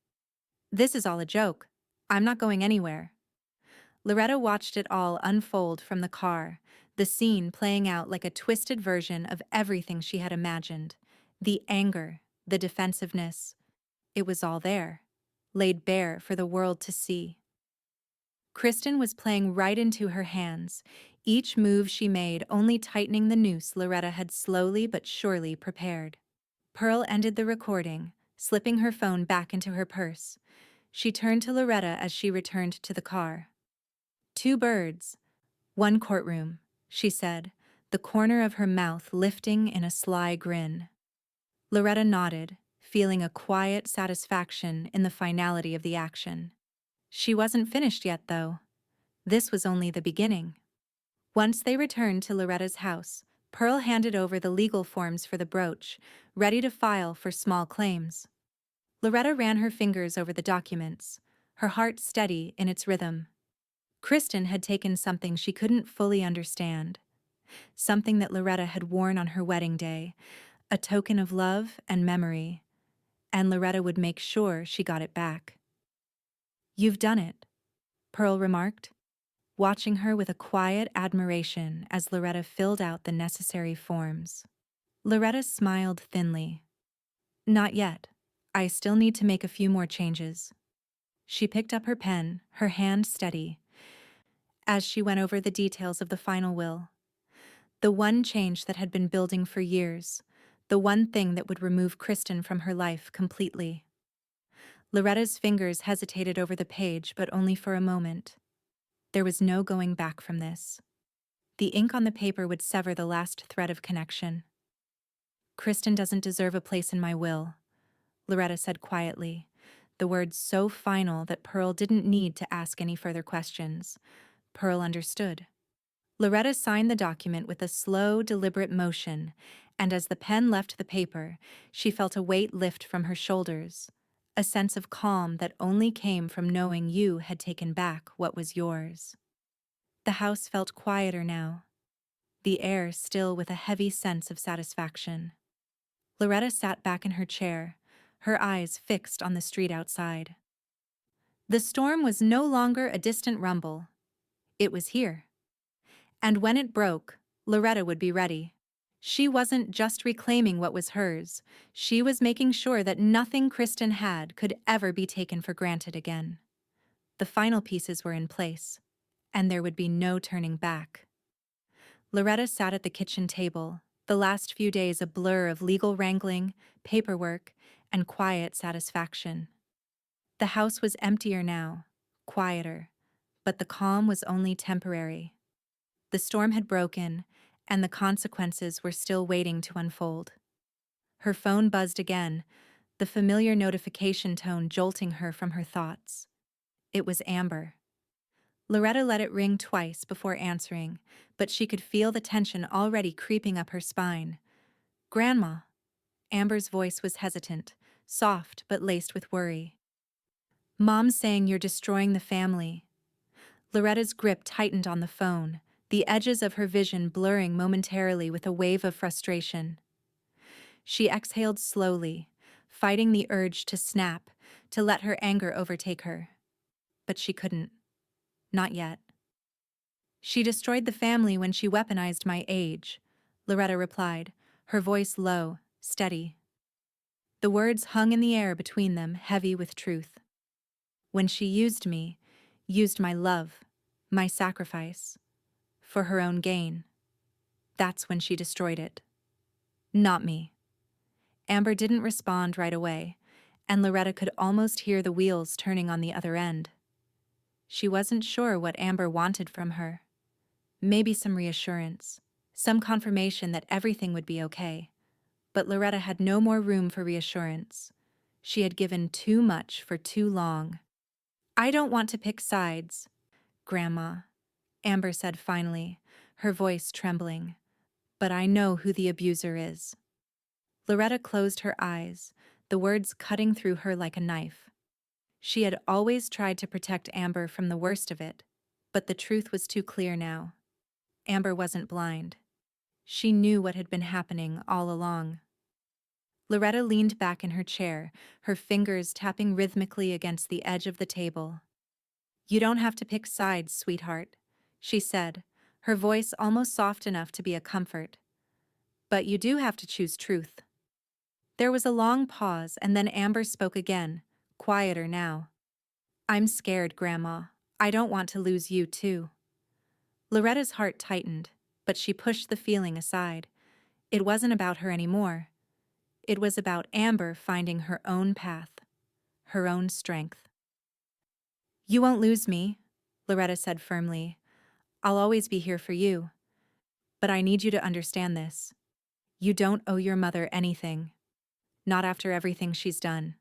This is all a joke. I'm not going anywhere. Loretta watched it all unfold from the car, the scene playing out like a twisted version of everything she had imagined. The anger, the defensiveness. It was all there, laid bare for the world to see. Kristen was playing right into her hands, each move she made only tightening the noose Loretta had slowly but surely prepared. Pearl ended the recording, slipping her phone back into her purse. She turned to Loretta as she returned to the car. "Two birds, one courtroom," she said, the corner of her mouth lifting in a sly grin. Loretta nodded, feeling a quiet satisfaction in the finality of the action. She wasn't finished yet, though. This was only the beginning. Once they returned to Loretta's house, Pearl handed over the legal forms for the brooch, ready to file for small claims. Loretta ran her fingers over the documents, her heart steady in its rhythm. Kristen had taken something she couldn't fully understand, something that Loretta had worn on her wedding day, a token of love and memory, and Loretta would make sure she got it back. "You've done it," Pearl remarked, watching her with a quiet admiration as Loretta filled out the necessary forms. Loretta smiled thinly. "Not yet. I still need to make a few more changes." She picked up her pen, her hand steady, as she went over the details of the final will. The one change that had been building for years, the one thing that would remove Kristen from her life completely. Loretta's fingers hesitated over the page, but only for a moment. There was no going back from this. The ink on the paper would sever the last thread of connection. "Kristen doesn't deserve a place in my will," Loretta said quietly, the words so final that Pearl didn't need to ask any further questions. Pearl understood. Loretta signed the document with a slow, deliberate motion, and as the pen left the paper, she felt a weight lift from her shoulders, a sense of calm that only came from knowing you had taken back what was yours. The house felt quieter now, the air still with a heavy sense of satisfaction. Loretta sat back in her chair, her eyes fixed on the street outside. The storm was no longer a distant rumble. It was here. And when it broke, Loretta would be ready. She wasn't just reclaiming what was hers, she was making sure that nothing Kristen had could ever be taken for granted again. The final pieces were in place, and there would be no turning back. Loretta sat at the kitchen table, the last few days a blur of legal wrangling, paperwork, and quiet satisfaction. The house was emptier now, quieter, but the calm was only temporary. The storm had broken, and the consequences were still waiting to unfold. Her phone buzzed again, the familiar notification tone jolting her from her thoughts. It was Amber. Loretta let it ring twice before answering, but she could feel the tension already creeping up her spine. "Grandma." Amber's voice was hesitant, soft but laced with worry. "Mom's saying you're destroying the family." Loretta's grip tightened on the phone, the edges of her vision blurring momentarily with a wave of frustration. She exhaled slowly, fighting the urge to snap, to let her anger overtake her. But she couldn't. Not yet. "She destroyed the family when she weaponized my age," Loretta replied, her voice low, steady. The words hung in the air between them, heavy with truth. "When she used me, used my love, my sacrifice, for her own gain. That's when she destroyed it. Not me." Amber didn't respond right away, and Loretta could almost hear the wheels turning on the other end. She wasn't sure what Amber wanted from her. Maybe some reassurance, some confirmation that everything would be okay. But Loretta had no more room for reassurance. She had given too much for too long. "I don't want to pick sides, Grandma," Amber said finally, her voice trembling. "But I know who the abuser is." Loretta closed her eyes, the words cutting through her like a knife. She had always tried to protect Amber from the worst of it, but the truth was too clear now. Amber wasn't blind. She knew what had been happening all along. Loretta leaned back in her chair, her fingers tapping rhythmically against the edge of the table. "You don't have to pick sides, sweetheart," she said, her voice almost soft enough to be a comfort. "But you do have to choose truth." There was a long pause, and then Amber spoke again, quieter now. "I'm scared, Grandma. I don't want to lose you, too." Loretta's heart tightened, but she pushed the feeling aside. It wasn't about her anymore. It was about Amber finding her own path, her own strength. "You won't lose me," Loretta said firmly. "I'll always be here for you. But I need you to understand this. You don't owe your mother anything. Not after everything she's done."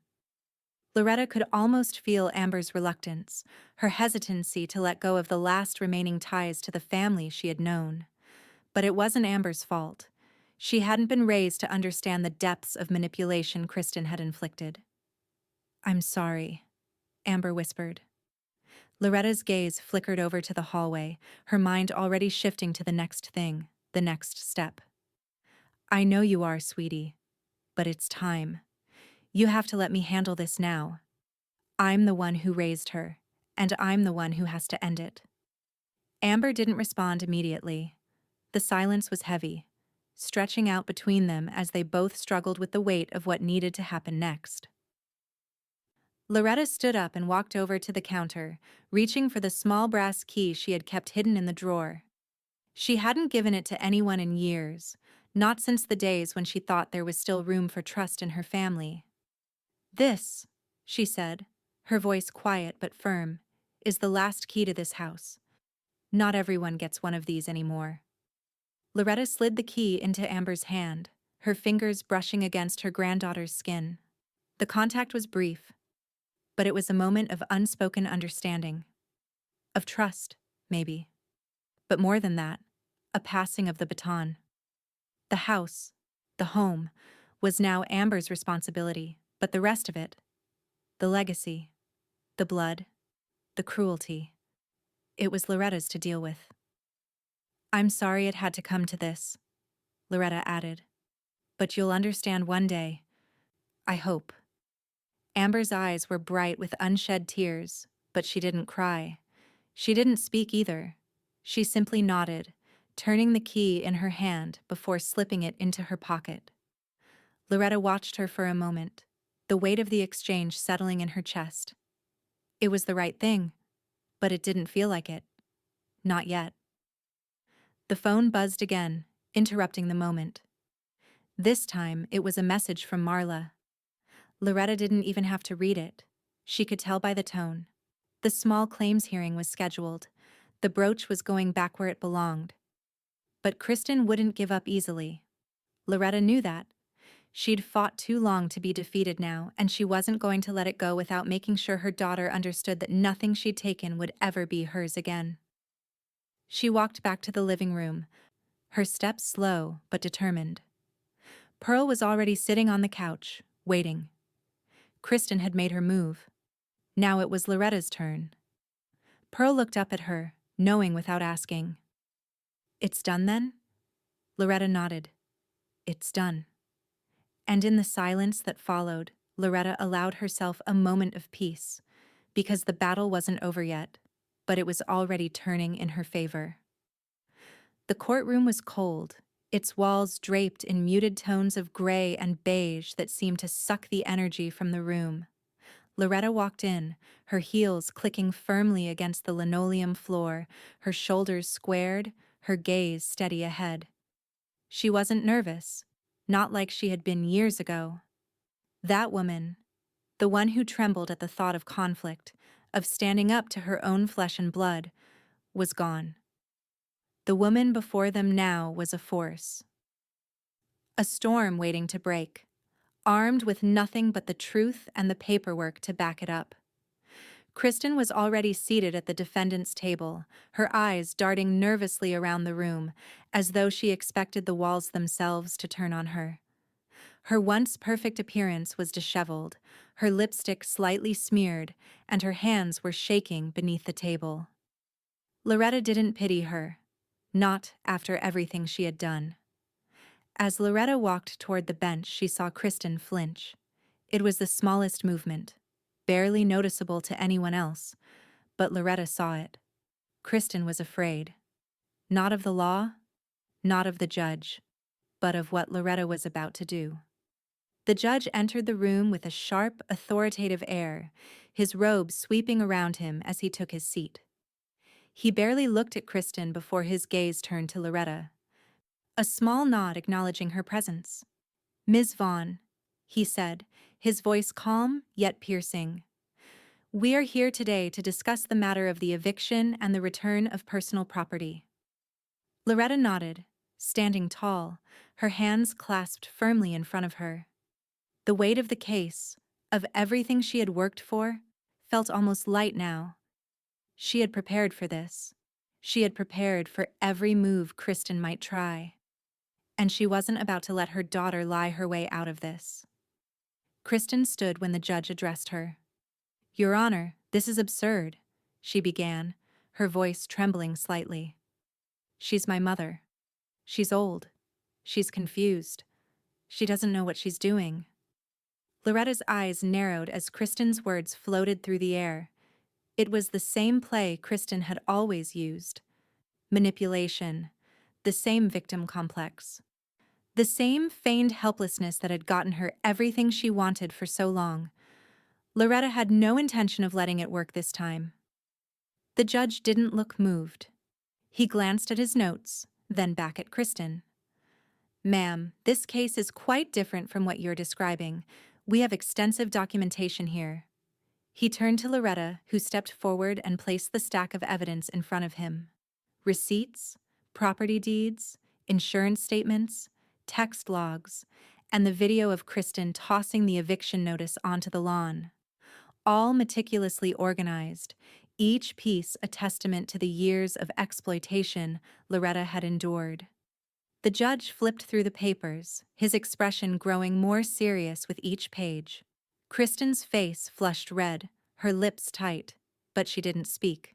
Loretta could almost feel Amber's reluctance, her hesitancy to let go of the last remaining ties to the family she had known. But it wasn't Amber's fault. She hadn't been raised to understand the depths of manipulation Kristen had inflicted. "I'm sorry," Amber whispered. Loretta's gaze flickered over to the hallway, her mind already shifting to the next thing, the next step. "I know you are, sweetie. But it's time. You have to let me handle this now. I'm the one who raised her, and I'm the one who has to end it." Amber didn't respond immediately. The silence was heavy, stretching out between them as they both struggled with the weight of what needed to happen next. Loretta stood up and walked over to the counter, reaching for the small brass key she had kept hidden in the drawer. She hadn't given it to anyone in years, not since the days when she thought there was still room for trust in her family. "This," she said, her voice quiet but firm, "is the last key to this house. Not everyone gets one of these anymore." Loretta slid the key into Amber's hand, her fingers brushing against her granddaughter's skin. The contact was brief, but it was a moment of unspoken understanding. Of trust, maybe. But more than that, a passing of the baton. The house, the home, was now Amber's responsibility, but the rest of it, the legacy, the blood, the cruelty, it was Loretta's to deal with. "I'm sorry it had to come to this," Loretta added. "But you'll understand one day. I hope." Amber's eyes were bright with unshed tears, but she didn't cry. She didn't speak either. She simply nodded, turning the key in her hand before slipping it into her pocket. Loretta watched her for a moment, the weight of the exchange settling in her chest. It was the right thing, but it didn't feel like it. Not yet. The phone buzzed again, interrupting the moment. This time, it was a message from Marla. Loretta didn't even have to read it. She could tell by the tone. The small claims hearing was scheduled. The brooch was going back where it belonged. But Kristen wouldn't give up easily. Loretta knew that. She'd fought too long to be defeated now, and she wasn't going to let it go without making sure her daughter understood that nothing she'd taken would ever be hers again. She walked back to the living room, her steps slow but determined. Pearl was already sitting on the couch, waiting. Kristen had made her move. Now it was Loretta's turn. Pearl looked up at her, knowing without asking. "It's done then?" Loretta nodded. "It's done." And in the silence that followed, Loretta allowed herself a moment of peace, because the battle wasn't over yet, but it was already turning in her favor. The courtroom was cold, its walls draped in muted tones of gray and beige that seemed to suck the energy from the room. Loretta walked in, her heels clicking firmly against the linoleum floor, her shoulders squared, her gaze steady ahead. She wasn't nervous, not like she had been years ago. That woman, the one who trembled at the thought of conflict, of standing up to her own flesh and blood, was gone. The woman before them now was a force. A storm waiting to break, armed with nothing but the truth and the paperwork to back it up. Kristen was already seated at the defendant's table, her eyes darting nervously around the room, as though she expected the walls themselves to turn on her. Her once perfect appearance was disheveled, her lipstick slightly smeared, and her hands were shaking beneath the table. Loretta didn't pity her, not after everything she had done. As Loretta walked toward the bench, she saw Kristen flinch. It was the smallest movement, barely noticeable to anyone else, but Loretta saw it. Kristen was afraid. Not of the law, not of the judge, but of what Loretta was about to do. The judge entered the room with a sharp, authoritative air, his robe sweeping around him as he took his seat. He barely looked at Kristen before his gaze turned to Loretta. A small nod acknowledging her presence. "Ms. Vaughn," he said, his voice calm yet piercing. "We are here today to discuss the matter of the eviction and the return of personal property." Loretta nodded, standing tall, her hands clasped firmly in front of her. The weight of the case, of everything she had worked for, felt almost light now. She had prepared for this. She had prepared for every move Kristen might try. And she wasn't about to let her daughter lie her way out of this. Kristen stood when the judge addressed her. "Your Honor, this is absurd," she began, her voice trembling slightly. "She's my mother. She's old. She's confused. She doesn't know what she's doing." Loretta's eyes narrowed as Kristen's words floated through the air. It was the same play Kristen had always used. Manipulation. The same victim complex. The same feigned helplessness that had gotten her everything she wanted for so long. Loretta had no intention of letting it work this time. The judge didn't look moved. He glanced at his notes, then back at Kristen. "Ma'am, this case is quite different from what you're describing. We have extensive documentation here." He turned to Loretta, who stepped forward and placed the stack of evidence in front of him. Receipts, property deeds, insurance statements, text logs, and the video of Kristen tossing the eviction notice onto the lawn. All meticulously organized, each piece a testament to the years of exploitation Loretta had endured. The judge flipped through the papers, his expression growing more serious with each page. Kristen's face flushed red, her lips tight, but she didn't speak.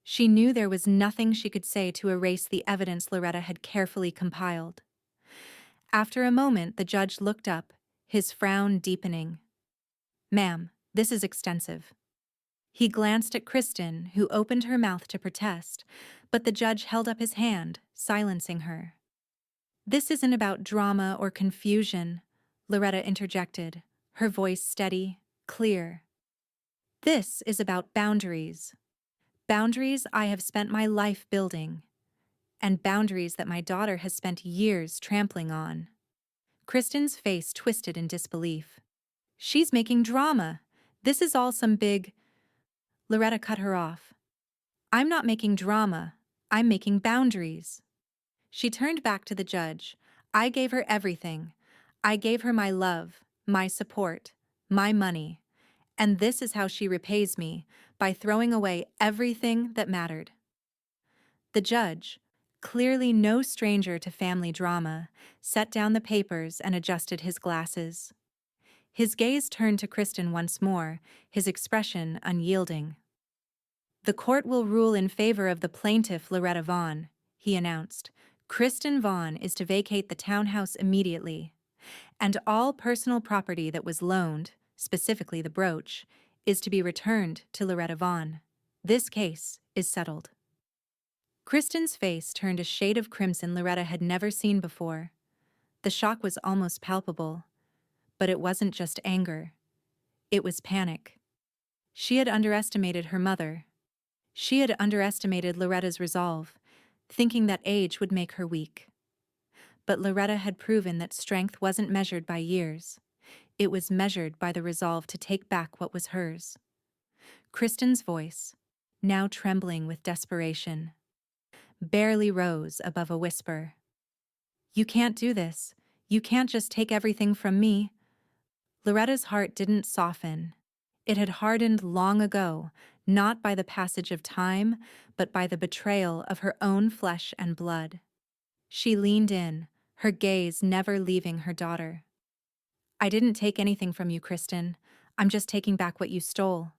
She knew there was nothing she could say to erase the evidence Loretta had carefully compiled. After a moment, the judge looked up, his frown deepening. "Ma'am, this is extensive." He glanced at Kristen, who opened her mouth to protest, but the judge held up his hand, silencing her. "This isn't about drama or confusion," Loretta interjected, her voice steady, clear. "This is about boundaries. Boundaries I have spent my life building, and boundaries that my daughter has spent years trampling on." Kristen's face twisted in disbelief. "She's making drama. This is all some big—" Loretta cut her off. "I'm not making drama. I'm making boundaries." She turned back to the judge. "I gave her everything. I gave her my love, my support, my money. And this is how she repays me, by throwing away everything that mattered." The judge, clearly no stranger to family drama, set down the papers and adjusted his glasses. His gaze turned to Kristen once more, his expression unyielding. "The court will rule in favor of the plaintiff, Loretta Vaughn," he announced. "Kristen Vaughn is to vacate the townhouse immediately, and all personal property that was loaned, specifically the brooch, is to be returned to Loretta Vaughn. This case is settled." Kristen's face turned a shade of crimson Loretta had never seen before. The shock was almost palpable, but it wasn't just anger. It was panic. She had underestimated her mother. She had underestimated Loretta's resolve, thinking that age would make her weak. But Loretta had proven that strength wasn't measured by years. It was measured by the resolve to take back what was hers. Kristen's voice, now trembling with desperation, barely rose above a whisper. "You can't do this. You can't just take everything from me." Loretta's heart didn't soften. It had hardened long ago, not by the passage of time, but by the betrayal of her own flesh and blood. She leaned in, her gaze never leaving her daughter. "I didn't take anything from you, Kristen. I'm just taking back what you stole."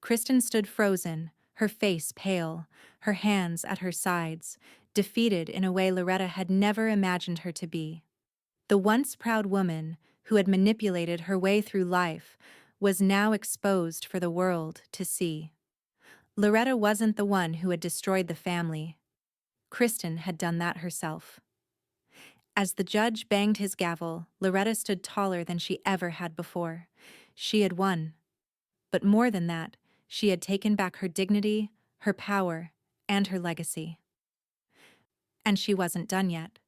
Kristen stood frozen, her face pale, her hands at her sides, defeated in a way Loretta had never imagined her to be. The once proud woman, who had manipulated her way through life, was now exposed for the world to see. Loretta wasn't the one who had destroyed the family. Kristen had done that herself. As the judge banged his gavel, Loretta stood taller than she ever had before. She had won. But more than that, she had taken back her dignity, her power, and her legacy. And she wasn't done yet.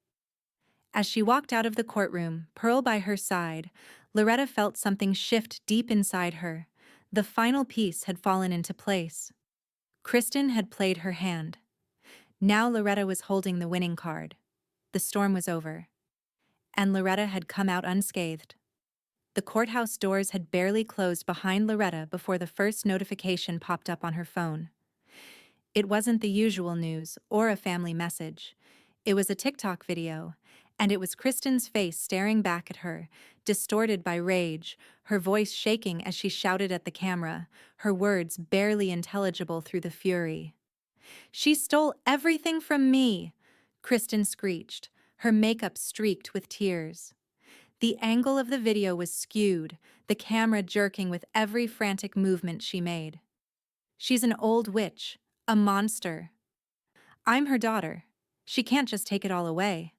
As she walked out of the courtroom, Pearl by her side, Loretta felt something shift deep inside her. The final piece had fallen into place. Kristen had played her hand. Now Loretta was holding the winning card. The storm was over. And Loretta had come out unscathed. The courthouse doors had barely closed behind Loretta before the first notification popped up on her phone. It wasn't the usual news or a family message. It was a TikTok video, and it was Kristen's face staring back at her, distorted by rage, her voice shaking as she shouted at the camera, her words barely intelligible through the fury. "She stole everything from me!" Kristen screeched, her makeup streaked with tears. The angle of the video was skewed, the camera jerking with every frantic movement she made. "She's an old witch, a monster. I'm her daughter. She can't just take it all away."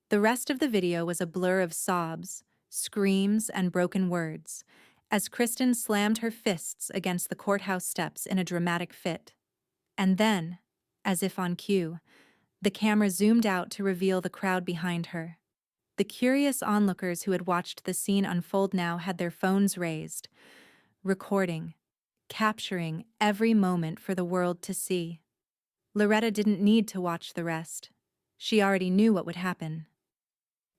The rest of the video was a blur of sobs, screams, and broken words, as Kristen slammed her fists against the courthouse steps in a dramatic fit. And then, as if on cue, the camera zoomed out to reveal the crowd behind her. The curious onlookers who had watched the scene unfold now had their phones raised, recording, capturing every moment for the world to see. Loretta didn't need to watch the rest. She already knew what would happen.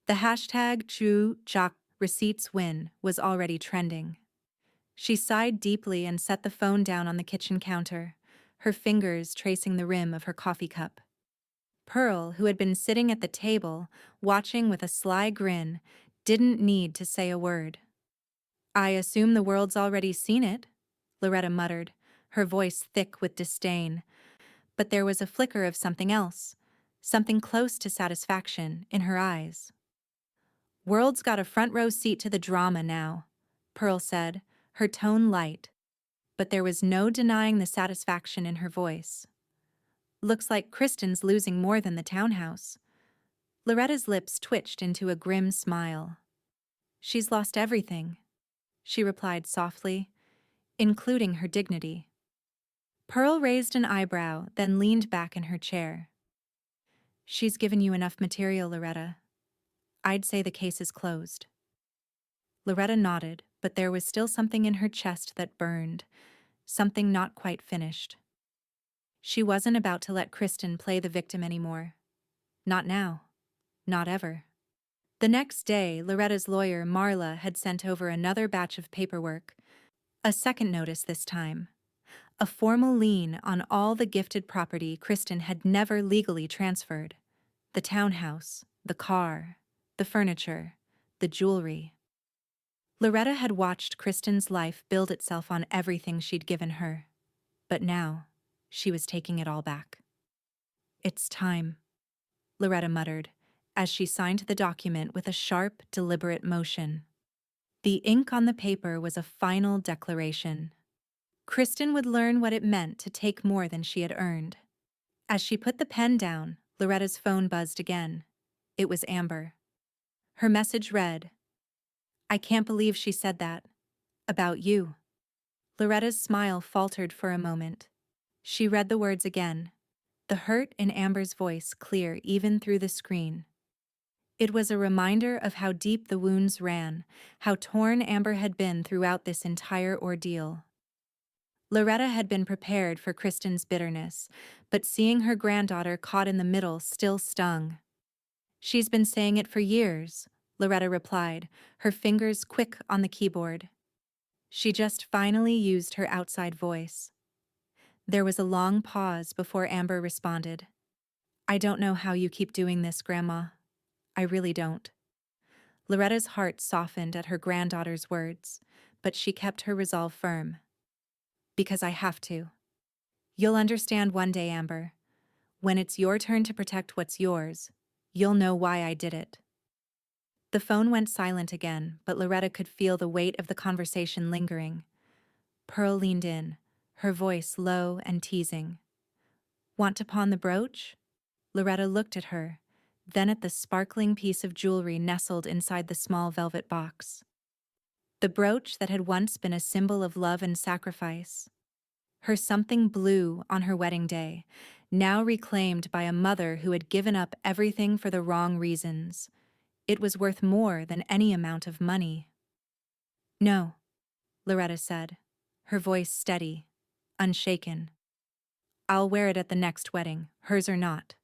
The hashtag #TrueChalk_receipts_win was already trending. She sighed deeply and set the phone down on the kitchen counter, her fingers tracing the rim of her coffee cup. Pearl, who had been sitting at the table, watching with a sly grin, didn't need to say a word. "I assume the world's already seen it," Loretta muttered, her voice thick with disdain. But there was a flicker of something else, something close to satisfaction, in her eyes. "World's got a front row seat to the drama now," Pearl said, her tone light. But there was no denying the satisfaction in her voice. "Looks like Kristen's losing more than the townhouse." Loretta's lips twitched into a grim smile. "She's lost everything," she replied softly, "including her dignity." Pearl raised an eyebrow, then leaned back in her chair. "She's given you enough material, Loretta. I'd say the case is closed." Loretta nodded, but there was still something in her chest that burned, something not quite finished. She wasn't about to let Kristen play the victim anymore. Not now. Not ever. The next day, Loretta's lawyer, Marla, had sent over another batch of paperwork. A second notice this time. A formal lien on all the gifted property Kristen had never legally transferred. The townhouse, the car, the furniture, the jewelry. Loretta had watched Kristen's life build itself on everything she'd given her. But now, she was taking it all back. "It's time," Loretta muttered, as she signed the document with a sharp, deliberate motion. The ink on the paper was a final declaration. Kristen would learn what it meant to take more than she had earned. As she put the pen down, Loretta's phone buzzed again. It was Amber. Her message read, "I can't believe she said that. About you." Loretta's smile faltered for a moment. She read the words again, the hurt in Amber's voice clear even through the screen. It was a reminder of how deep the wounds ran, how torn Amber had been throughout this entire ordeal. Loretta had been prepared for Kristen's bitterness, but seeing her granddaughter caught in the middle still stung. "She's been saying it for years," Loretta replied, her fingers quick on the keyboard. She just finally used her outside voice. There was a long pause before Amber responded. "I don't know how you keep doing this, Grandma. I really don't." Loretta's heart softened at her granddaughter's words, but she kept her resolve firm. "Because I have to. You'll understand one day, Amber. When it's your turn to protect what's yours, you'll know why I did it. The phone went silent again, but Loretta could feel the weight of the conversation lingering. Pearl leaned in, her voice low and teasing. Want to pawn the brooch? Loretta looked at her, then at the sparkling piece of jewelry nestled inside the small velvet box. The brooch that had once been a symbol of love and sacrifice. Her something blue on her wedding day, now reclaimed by a mother who had given up everything for the wrong reasons. It was worth more than any amount of money. No, Loretta said, her voice steady, unshaken. I'll wear it at the next wedding, hers or not.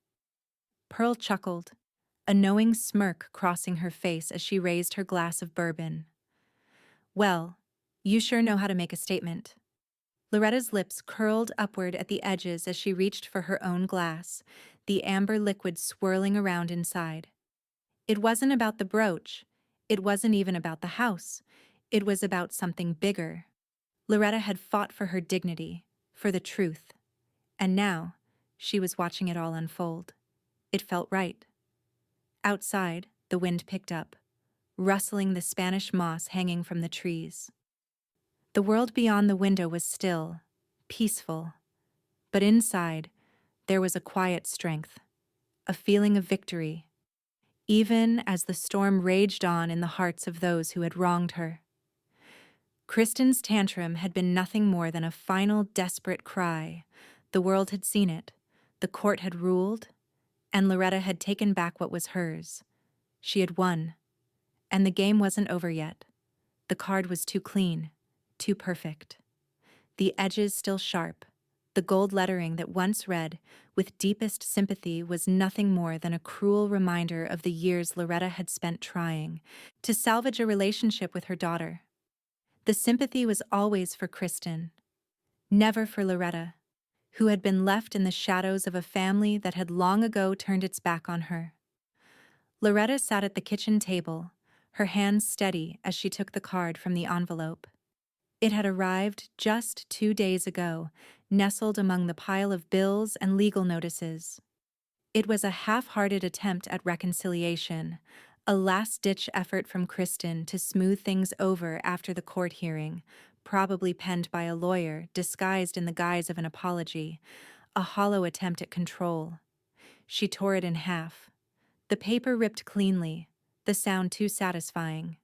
Pearl chuckled, a knowing smirk crossing her face as she raised her glass of bourbon. Well, you sure know how to make a statement. Loretta's lips curled upward at the edges as she reached for her own glass, the amber liquid swirling around inside. It wasn't about the brooch. It wasn't even about the house. It was about something bigger. Loretta had fought for her dignity, for the truth. And now, she was watching it all unfold. It felt right. Outside, the wind picked up, rustling the Spanish moss hanging from the trees. The world beyond the window was still, peaceful. But inside, there was a quiet strength, a feeling of victory, even as the storm raged on in the hearts of those who had wronged her. Kristen's tantrum had been nothing more than a final desperate cry. The world had seen it, the court had ruled, and Loretta had taken back what was hers. She had won, and the game wasn't over yet. The card was too clean, too perfect. The edges still sharp, the gold lettering that once read with deepest sympathy was nothing more than a cruel reminder of the years Loretta had spent trying to salvage a relationship with her daughter. The sympathy was always for Kristen, never for Loretta, who had been left in the shadows of a family that had long ago turned its back on her. Loretta sat at the kitchen table, her hands steady as she took the card from the envelope. It had arrived just 2 days ago, nestled among the pile of bills and legal notices. It was a half-hearted attempt at reconciliation, a last-ditch effort from Kristen to smooth things over after the court hearing, probably penned by a lawyer disguised in the guise of an apology, a hollow attempt at control. She tore it in half. The paper ripped cleanly, the sound too satisfying.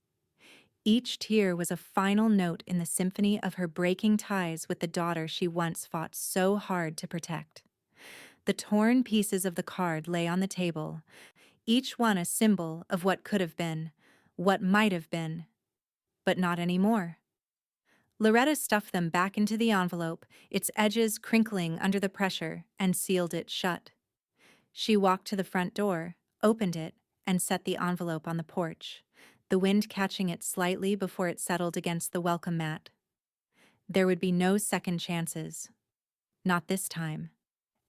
Each tear was a final note in the symphony of her breaking ties with the daughter she once fought so hard to protect. The torn pieces of the card lay on the table, each one a symbol of what could have been, what might have been, but not anymore. Loretta stuffed them back into the envelope, its edges crinkling under the pressure, and sealed it shut. She walked to the front door, opened it, and set the envelope on the porch, the wind catching it slightly before it settled against the welcome mat. There would be no second chances. Not this time.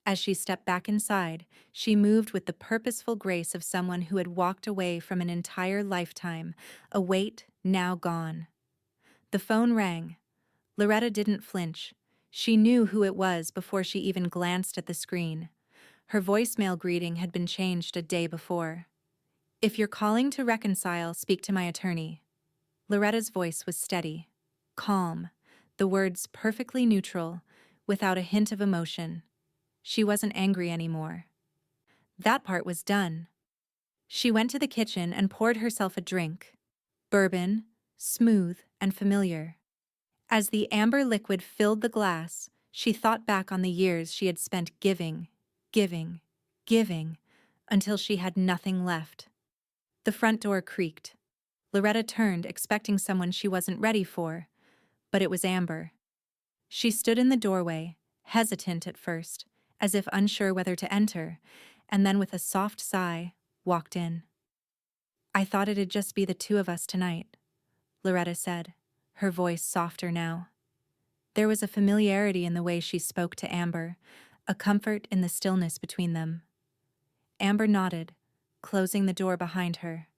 As she stepped back inside, she moved with the purposeful grace of someone who had walked away from an entire lifetime, a weight now gone. The phone rang. Loretta didn't flinch. She knew who it was before she even glanced at the screen. Her voicemail greeting had been changed a day before. If you're calling to reconcile, speak to my attorney. Loretta's voice was steady, calm, the words perfectly neutral, without a hint of emotion. She wasn't angry anymore. That part was done. She went to the kitchen and poured herself a drink. Bourbon, smooth and familiar. As the amber liquid filled the glass, she thought back on the years she had spent giving, until she had nothing left. The front door creaked. Loretta turned, expecting someone she wasn't ready for, but it was Amber. She stood in the doorway, hesitant at first, as if unsure whether to enter, and then with a soft sigh, walked in. I thought it'd just be the two of us tonight, Loretta said, her voice softer now. There was a familiarity in the way she spoke to Amber, a comfort in the stillness between them. Amber nodded, closing the door behind her.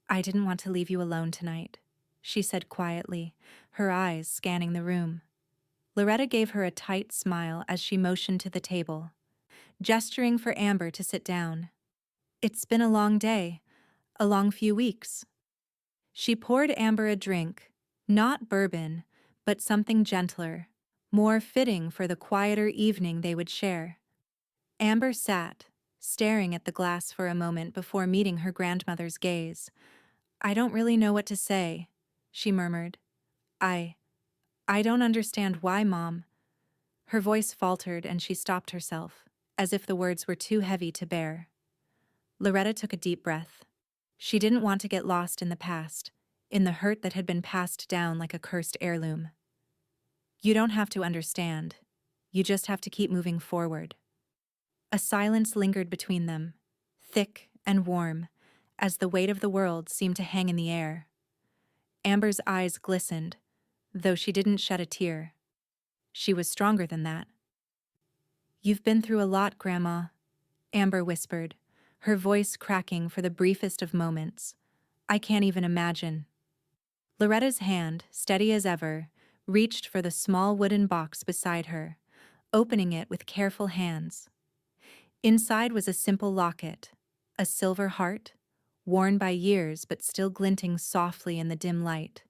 I didn't want to leave you alone tonight, she said quietly, her eyes scanning the room. Loretta gave her a tight smile as she motioned to the table. gesturing for Amber to sit down. "It's been a long day, a long few weeks." She poured Amber a drink, not bourbon, but something gentler, more fitting for the quieter evening they would share. Amber sat, staring at the glass for a moment before meeting her grandmother's gaze. "I don't really know what to say," she murmured. I I don't understand why, Mom." Her voice faltered and she stopped herself, as if the words were too heavy to bear. Loretta took a deep breath. She didn't want to get lost in the past, in the hurt that had been passed down like a cursed heirloom. "You don't have to understand. You just have to keep moving forward." A silence lingered between them, thick and warm, as the weight of the world seemed to hang in the air. Amber's eyes glistened, though she didn't shed a tear. She was stronger than that. "You've been through a lot, Grandma," Amber whispered, her voice cracking for the briefest of moments. "I can't even imagine." Loretta's hand, steady as ever, reached for the small wooden box beside her, opening it with careful hands. Inside was a simple locket, a silver heart, worn by years but still glinting softly in the dim light.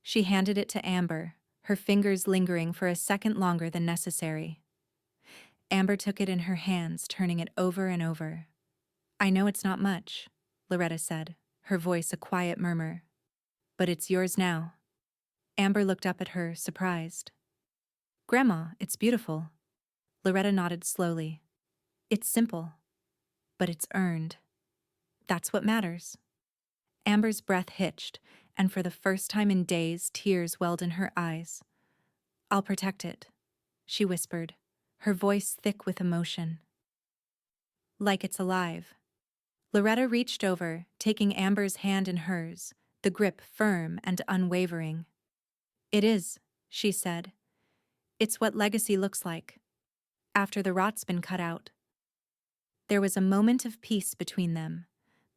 She handed it to Amber, her fingers lingering for a second longer than necessary. Amber took it in her hands, turning it over and over. "I know it's not much," Loretta said, her voice a quiet murmur. "But it's yours now." Amber looked up at her, surprised. "Grandma, it's beautiful." Loretta nodded slowly. "It's simple, but it's earned. That's what matters." Amber's breath hitched, and for the first time in days, tears welled in her eyes. "I'll protect it," she whispered, her voice thick with emotion. "Like it's alive." Loretta reached over, taking Amber's hand in hers, the grip firm and unwavering. "It is," she said. "It's what legacy looks like, after the rot's been cut out." There was a moment of peace between them,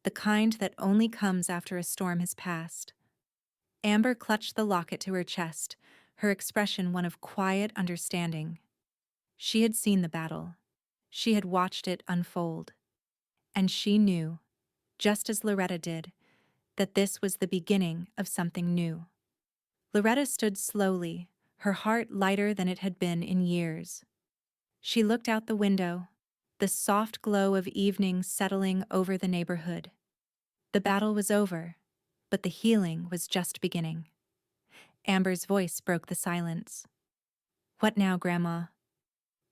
the kind that only comes after a storm has passed. Amber clutched the locket to her chest, her expression one of quiet understanding. She had seen the battle. She had watched it unfold. And she knew, just as Loretta did, that this was the beginning of something new. Loretta stood slowly, her heart lighter than it had been in years. She looked out the window, the soft glow of evening settling over the neighborhood. The battle was over, but the healing was just beginning. Amber's voice broke the silence. "What now, Grandma?"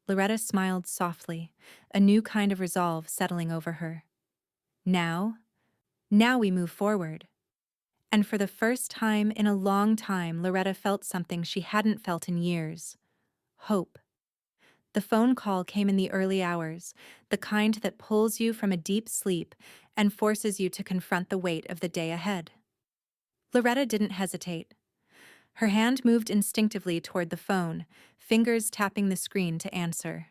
Loretta smiled softly, a new kind of resolve settling over her. "Now? Now we move forward." And for the first time in a long time, Loretta felt something she hadn't felt in years. Hope. The phone call came in the early hours, the kind that pulls you from a deep sleep and forces you to confront the weight of the day ahead. Loretta didn't hesitate. Her hand moved instinctively toward the phone, fingers tapping the screen to answer.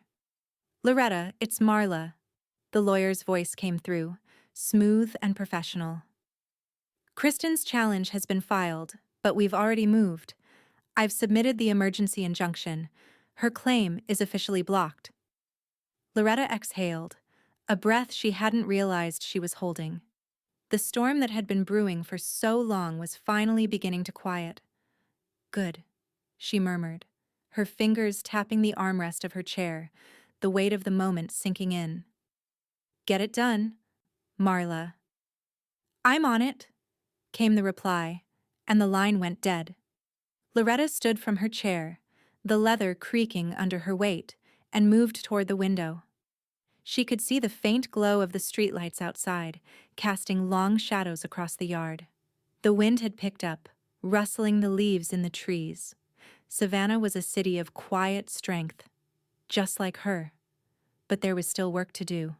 "Loretta, it's Marla." The lawyer's voice came through, smooth and professional. "Kristen's challenge has been filed, but we've already moved. I've submitted the emergency injunction. Her claim is officially blocked." Loretta exhaled, a breath she hadn't realized she was holding. The storm that had been brewing for so long was finally beginning to quiet. "Good," she murmured, her fingers tapping the armrest of her chair, the weight of the moment sinking in. "Get it done, Marla." "I'm on it," came the reply, and the line went dead. Loretta stood from her chair, the leather creaking under her weight, and moved toward the window. She could see the faint glow of the streetlights outside, casting long shadows across the yard. The wind had picked up, rustling the leaves in the trees. Savannah was a city of quiet strength, just like her. But there was still work to do.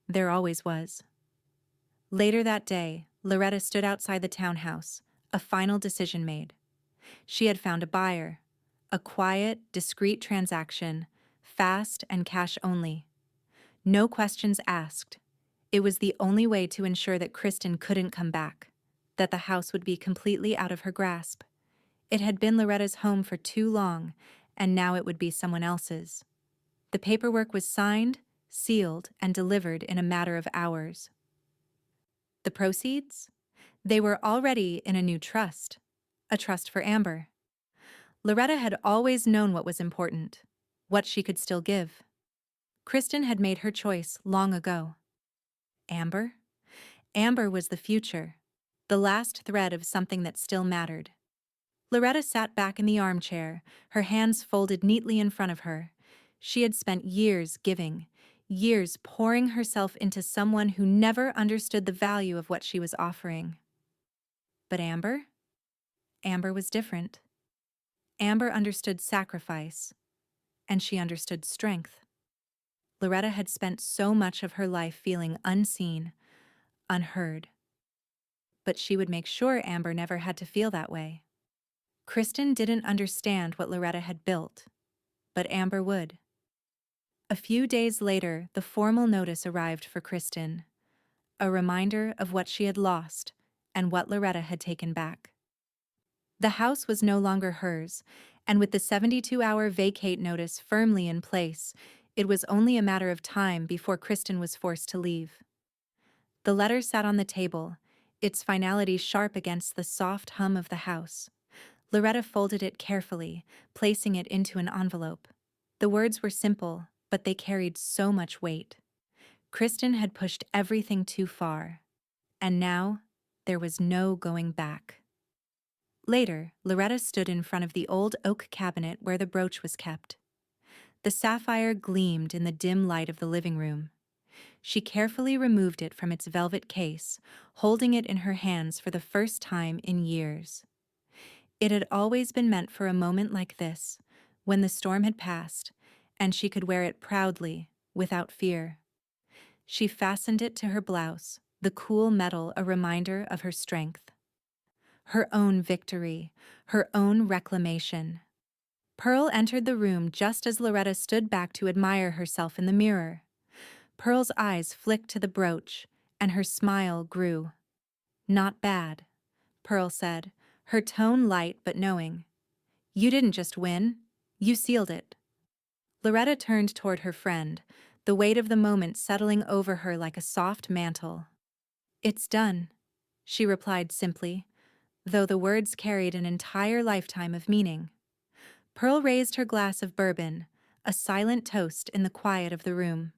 There always was. Later that day, Loretta stood outside the townhouse, a final decision made. She had found a buyer. A quiet, discreet transaction, fast and cash only. No questions asked. It was the only way to ensure that Kristen couldn't come back, that the house would be completely out of her grasp. It had been Loretta's home for too long, and now it would be someone else's. The paperwork was signed, sealed and delivered in a matter of hours. The proceeds? They were already in a new trust, a trust for Amber. Loretta had always known what was important, what she could still give. Kristen had made her choice long ago. Amber? Amber was the future, the last thread of something that still mattered. Loretta sat back in the armchair, her hands folded neatly in front of her. She had spent years giving, years pouring herself into someone who never understood the value of what she was offering. But Amber? Amber was different. Amber understood sacrifice, and she understood strength. Loretta had spent so much of her life feeling unseen, unheard. But she would make sure Amber never had to feel that way. Kristen didn't understand what Loretta had built, but Amber would. A few days later, the formal notice arrived for Kristen, a reminder of what she had lost and what Loretta had taken back. The house was no longer hers, and with the 72-hour vacate notice firmly in place, it was only a matter of time before Kristen was forced to leave. The letter sat on the table, its finality sharp against the soft hum of the house. Loretta folded it carefully, placing it into an envelope. The words were simple, but they carried so much weight. Kristen had pushed everything too far, and now there was no going back. Later, Loretta stood in front of the old oak cabinet where the brooch was kept. The sapphire gleamed in the dim light of the living room. She carefully removed it from its velvet case, holding it in her hands for the first time in years. It had always been meant for a moment like this, when the storm had passed, and she could wear it proudly, without fear. She fastened it to her blouse, the cool metal a reminder of her strength. Her own victory, her own reclamation. Pearl entered the room just as Loretta stood back to admire herself in the mirror. Pearl's eyes flicked to the brooch, and her smile grew. "Not bad," Pearl said, her tone light but knowing. "You didn't just win, you sealed it." Loretta turned toward her friend, the weight of the moment settling over her like a soft mantle. "It's done," she replied simply, though the words carried an entire lifetime of meaning. Pearl raised her glass of bourbon, a silent toast in the quiet of the room.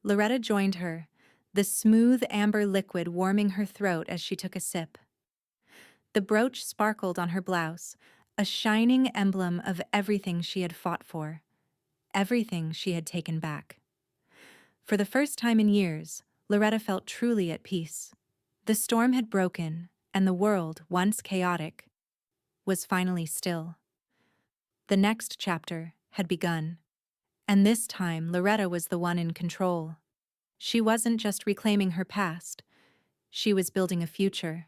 Loretta joined her, the smooth amber liquid warming her throat as she took a sip. The brooch sparkled on her blouse, a shining emblem of everything she had fought for, everything she had taken back. For the first time in years, Loretta felt truly at peace. The storm had broken, and the world, once chaotic, was finally still. The next chapter had begun, and this time Loretta was the one in control. She wasn't just reclaiming her past, she was building a future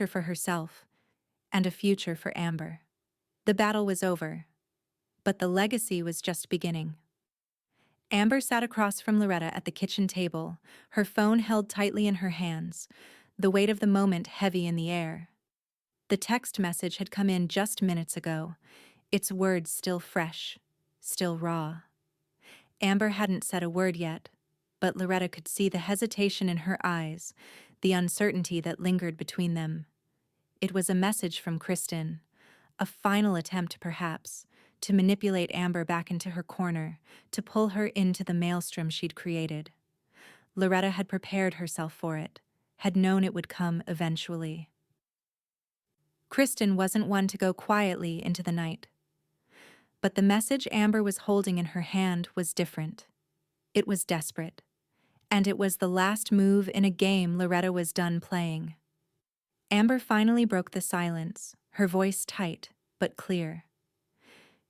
for herself, and a future for Amber. The battle was over, but the legacy was just beginning. Amber sat across from Loretta at the kitchen table, her phone held tightly in her hands, the weight of the moment heavy in the air. The text message had come in just minutes ago, its words still fresh, still raw. Amber hadn't said a word yet, but Loretta could see the hesitation in her eyes, the uncertainty that lingered between them. It was a message from Kristen, a final attempt perhaps, to manipulate Amber back into her corner, to pull her into the maelstrom she'd created. Loretta had prepared herself for it, had known it would come eventually. Kristen wasn't one to go quietly into the night. But the message Amber was holding in her hand was different. It was desperate. And it was the last move in a game Loretta was done playing. Amber finally broke the silence, her voice tight but clear.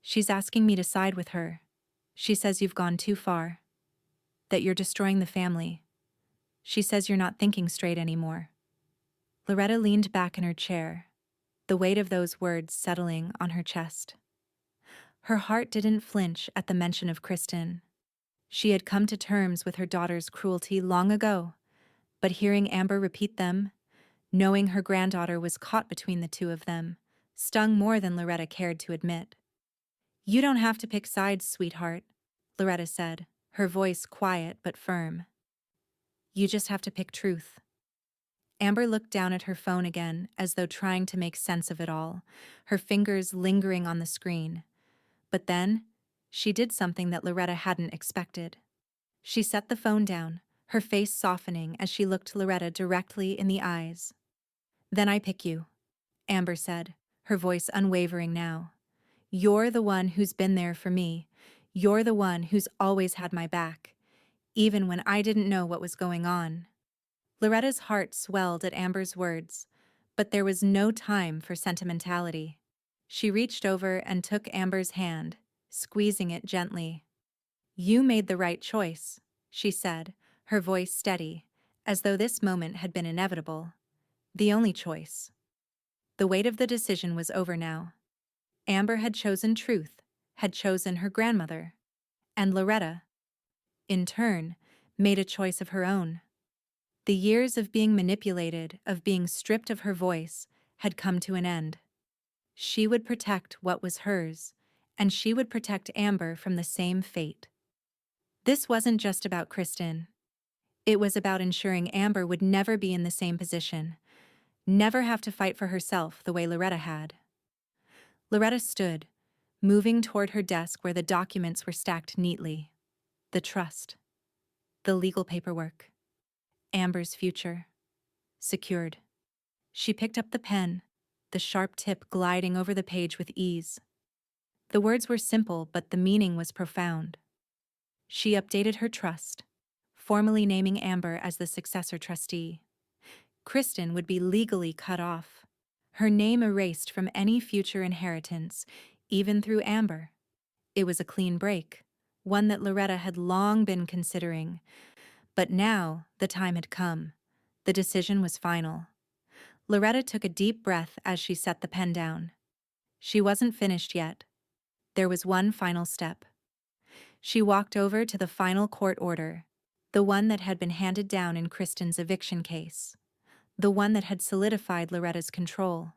"She's asking me to side with her. She says you've gone too far. That you're destroying the family. She says you're not thinking straight anymore." Loretta leaned back in her chair, the weight of those words settling on her chest. Her heart didn't flinch at the mention of Kristen. She had come to terms with her daughter's cruelty long ago, but hearing Amber repeat them, knowing her granddaughter was caught between the two of them, stung more than Loretta cared to admit. "You don't have to pick sides, sweetheart," Loretta said, her voice quiet but firm. You just have to pick truth. Amber looked down at her phone again, as though trying to make sense of it all, her fingers lingering on the screen. But then, she did something that Loretta hadn't expected. She set the phone down, her face softening as she looked Loretta directly in the eyes. Then I pick you, Amber said, her voice unwavering now. You're the one who's been there for me. You're the one who's always had my back, even when I didn't know what was going on. Loretta's heart swelled at Amber's words, but there was no time for sentimentality. She reached over and took Amber's hand, squeezing it gently. You made the right choice, she said, her voice steady, as though this moment had been inevitable. The only choice. The weight of the decision was over now. Amber had chosen truth, had chosen her grandmother. And Loretta, in turn, made a choice of her own. The years of being manipulated, of being stripped of her voice, had come to an end. She would protect what was hers, and she would protect Amber from the same fate. This wasn't just about Kristen. It was about ensuring Amber would never be in the same position, never have to fight for herself the way Loretta had. Loretta stood, moving toward her desk where the documents were stacked neatly. The trust. The legal paperwork. Amber's future. Secured. She picked up the pen, the sharp tip gliding over the page with ease. The words were simple, but the meaning was profound. She updated her trust, formally naming Amber as the successor trustee. Kristen would be legally cut off, her name erased from any future inheritance, even through Amber. It was a clean break, one that Loretta had long been considering. But now the time had come. The decision was final. Loretta took a deep breath as she set the pen down. She wasn't finished yet. There was one final step. She walked over to the final court order, the one that had been handed down in Kristen's eviction case, the one that had solidified Loretta's control.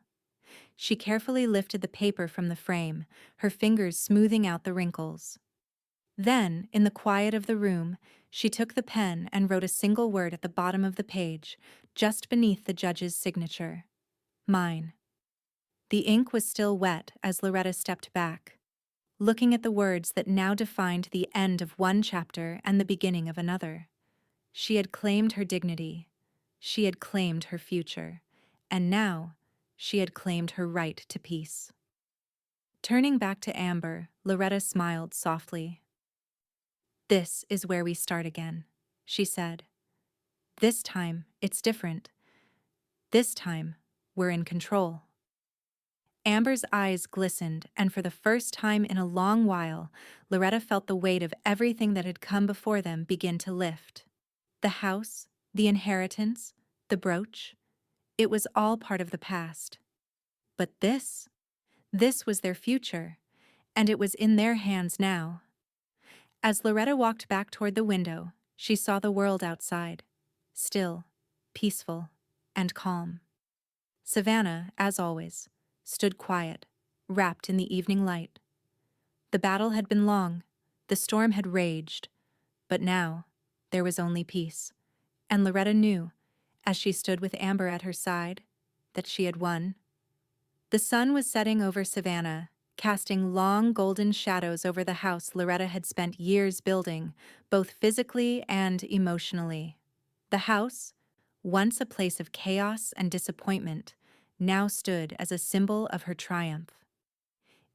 She carefully lifted the paper from the frame, her fingers smoothing out the wrinkles. Then, in the quiet of the room, she took the pen and wrote a single word at the bottom of the page, just beneath the judge's signature. Mine. The ink was still wet as Loretta stepped back, looking at the words that now defined the end of one chapter and the beginning of another. She had claimed her dignity. She had claimed her future. And now, she had claimed her right to peace. Turning back to Amber, Loretta smiled softly. This is where we start again, she said. This time, it's different. This time, we're in control. Amber's eyes glistened, and for the first time in a long while, Loretta felt the weight of everything that had come before them begin to lift. The house, the inheritance, the brooch, it was all part of the past. But this was their future, and it was in their hands now. As Loretta walked back toward the window, she saw the world outside, still, peaceful, and calm. Savannah, as always, stood quiet, wrapped in the evening light. The battle had been long, the storm had raged, but now there was only peace, and Loretta knew, as she stood with Amber at her side, that she had won. The sun was setting over Savannah, casting long golden shadows over the house Loretta had spent years building, both physically and emotionally. The house, once a place of chaos and disappointment, now stood as a symbol of her triumph.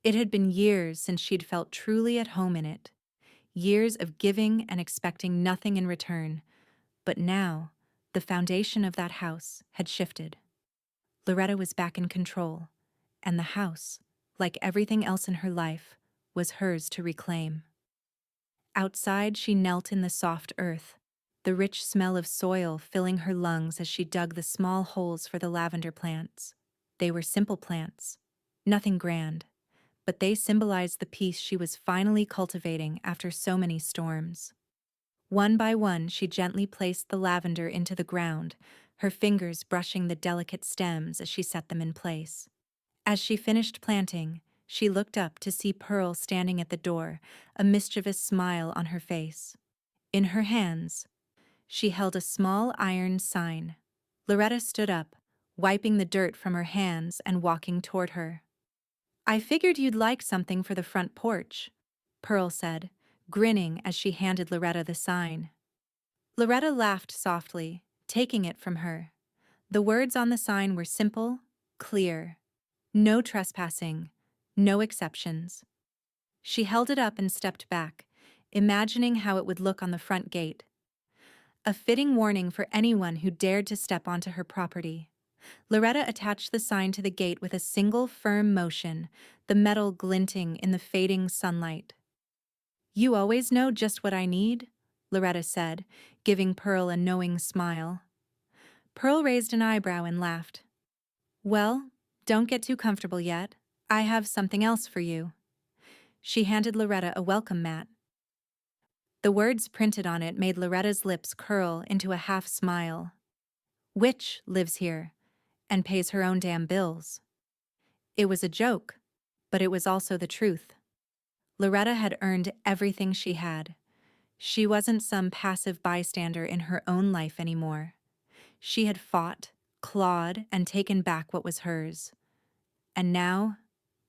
It had been years since she'd felt truly at home in it, years of giving and expecting nothing in return, but now the foundation of that house had shifted. Loretta was back in control, and the house, like everything else in her life, was hers to reclaim. Outside, she knelt in the soft earth, the rich smell of soil filling her lungs as she dug the small holes for the lavender plants. They were simple plants, nothing grand, but they symbolized the peace she was finally cultivating after so many storms. One by one, she gently placed the lavender into the ground, her fingers brushing the delicate stems as she set them in place. As she finished planting, she looked up to see Pearl standing at the door, a mischievous smile on her face. In her hands, she held a small iron sign. Loretta stood up, wiping the dirt from her hands and walking toward her. "I figured you'd like something for the front porch," Pearl said, grinning as she handed Loretta the sign. Loretta laughed softly, taking it from her. The words on the sign were simple, clear. No trespassing, no exceptions. She held it up and stepped back, imagining how it would look on the front gate. A fitting warning for anyone who dared to step onto her property. Loretta attached the sign to the gate with a single firm motion, the metal glinting in the fading sunlight. "You always know just what I need," Loretta said, giving Pearl a knowing smile. Pearl raised an eyebrow and laughed. "Well, don't get too comfortable yet. I have something else for you." She handed Loretta a welcome mat. The words printed on it made Loretta's lips curl into a half-smile. "Witch lives here, and pays her own damn bills." It was a joke, but it was also the truth. Loretta had earned everything she had. She wasn't some passive bystander in her own life anymore. She had fought, clawed, and taken back what was hers. And now,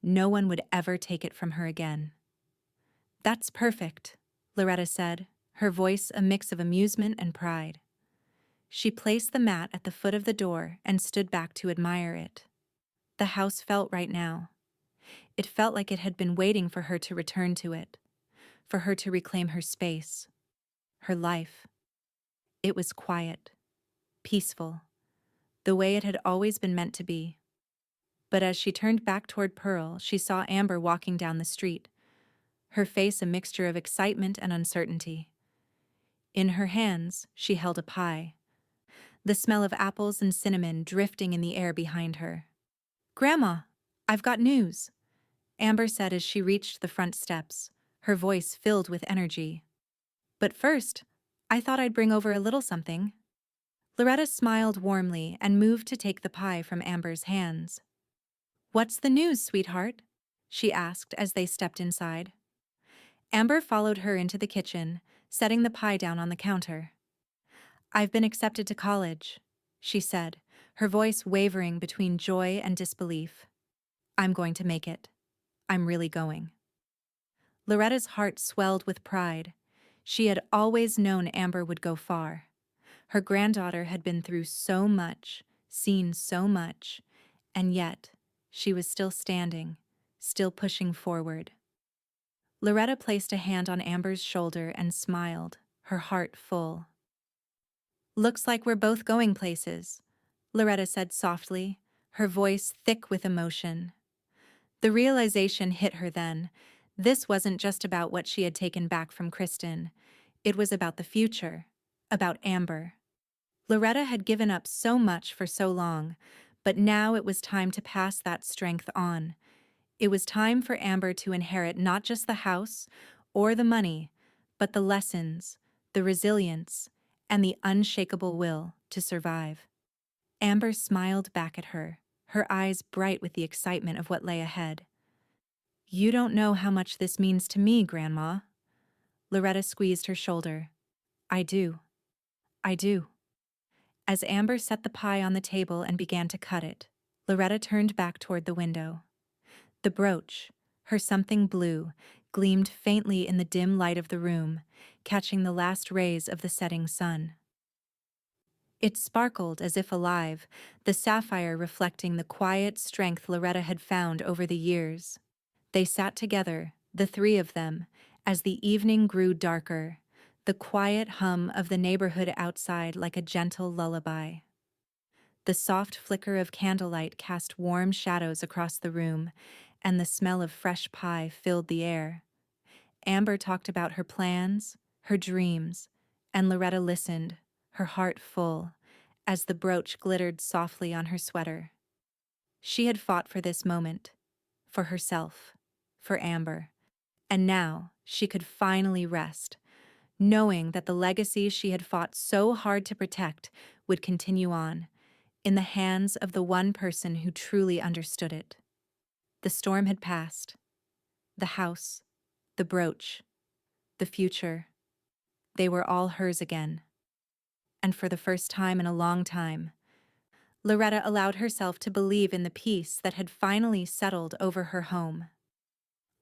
no one would ever take it from her again. "That's perfect," Loretta said, her voice a mix of amusement and pride. She placed the mat at the foot of the door and stood back to admire it. The house felt right now. It felt like it had been waiting for her to return to it, for her to reclaim her space, her life. It was quiet, peaceful, the way it had always been meant to be. But as she turned back toward Pearl, she saw Amber walking down the street, her face a mixture of excitement and uncertainty. In her hands, she held a pie, the smell of apples and cinnamon drifting in the air behind her. "Grandma, I've got news," Amber said as she reached the front steps, her voice filled with energy. "But first, I thought I'd bring over a little something." Loretta smiled warmly and moved to take the pie from Amber's hands. "What's the news, sweetheart?" she asked as they stepped inside. Amber followed her into the kitchen, setting the pie down on the counter. "I've been accepted to college," she said, her voice wavering between joy and disbelief. "I'm going to make it. I'm really going." Loretta's heart swelled with pride. She had always known Amber would go far. Her granddaughter had been through so much, seen so much, and yet she was still standing, still pushing forward. Loretta placed a hand on Amber's shoulder and smiled, her heart full. "Looks like we're both going places," Loretta said softly, her voice thick with emotion. The realization hit her then. This wasn't just about what she had taken back from Kristen. It was about the future, about Amber. Loretta had given up so much for so long, but now it was time to pass that strength on. It was time for Amber to inherit not just the house or the money, but the lessons, the resilience, and the unshakable will to survive. Amber smiled back at her, her eyes bright with the excitement of what lay ahead. "You don't know how much this means to me, Grandma." Loretta squeezed her shoulder. "I do. I do." As Amber set the pie on the table and began to cut it, Loretta turned back toward the window. The brooch, her something blue, gleamed faintly in the dim light of the room, catching the last rays of the setting sun. It sparkled as if alive, the sapphire reflecting the quiet strength Loretta had found over the years. They sat together, the three of them, as the evening grew darker, the quiet hum of the neighborhood outside like a gentle lullaby. The soft flicker of candlelight cast warm shadows across the room, and the smell of fresh pie filled the air. Amber talked about her plans, her dreams, and Loretta listened, her heart full, as the brooch glittered softly on her sweater. She had fought for this moment, for herself, for Amber, and now she could finally rest, knowing that the legacy she had fought so hard to protect would continue on, in the hands of the one person who truly understood it. The storm had passed. The house, the brooch, the future. They were all hers again. And for the first time in a long time, Loretta allowed herself to believe in the peace that had finally settled over her home.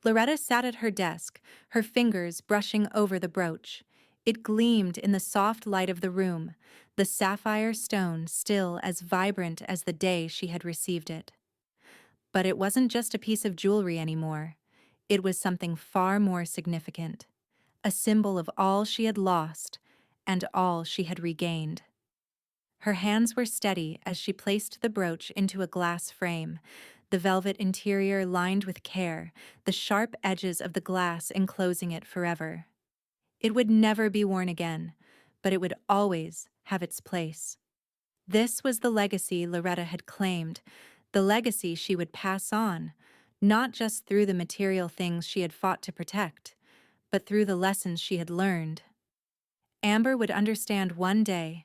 Loretta sat at her desk, her fingers brushing over the brooch. It gleamed in the soft light of the room, the sapphire stone still as vibrant as the day she had received it. But it wasn't just a piece of jewelry anymore. It was something far more significant, a symbol of all she had lost and all she had regained. Her hands were steady as she placed the brooch into a glass frame, the velvet interior lined with care, the sharp edges of the glass enclosing it forever. It would never be worn again, but it would always have its place. This was the legacy Loretta had claimed, the legacy she would pass on, not just through the material things she had fought to protect, but through the lessons she had learned. Amber would understand one day.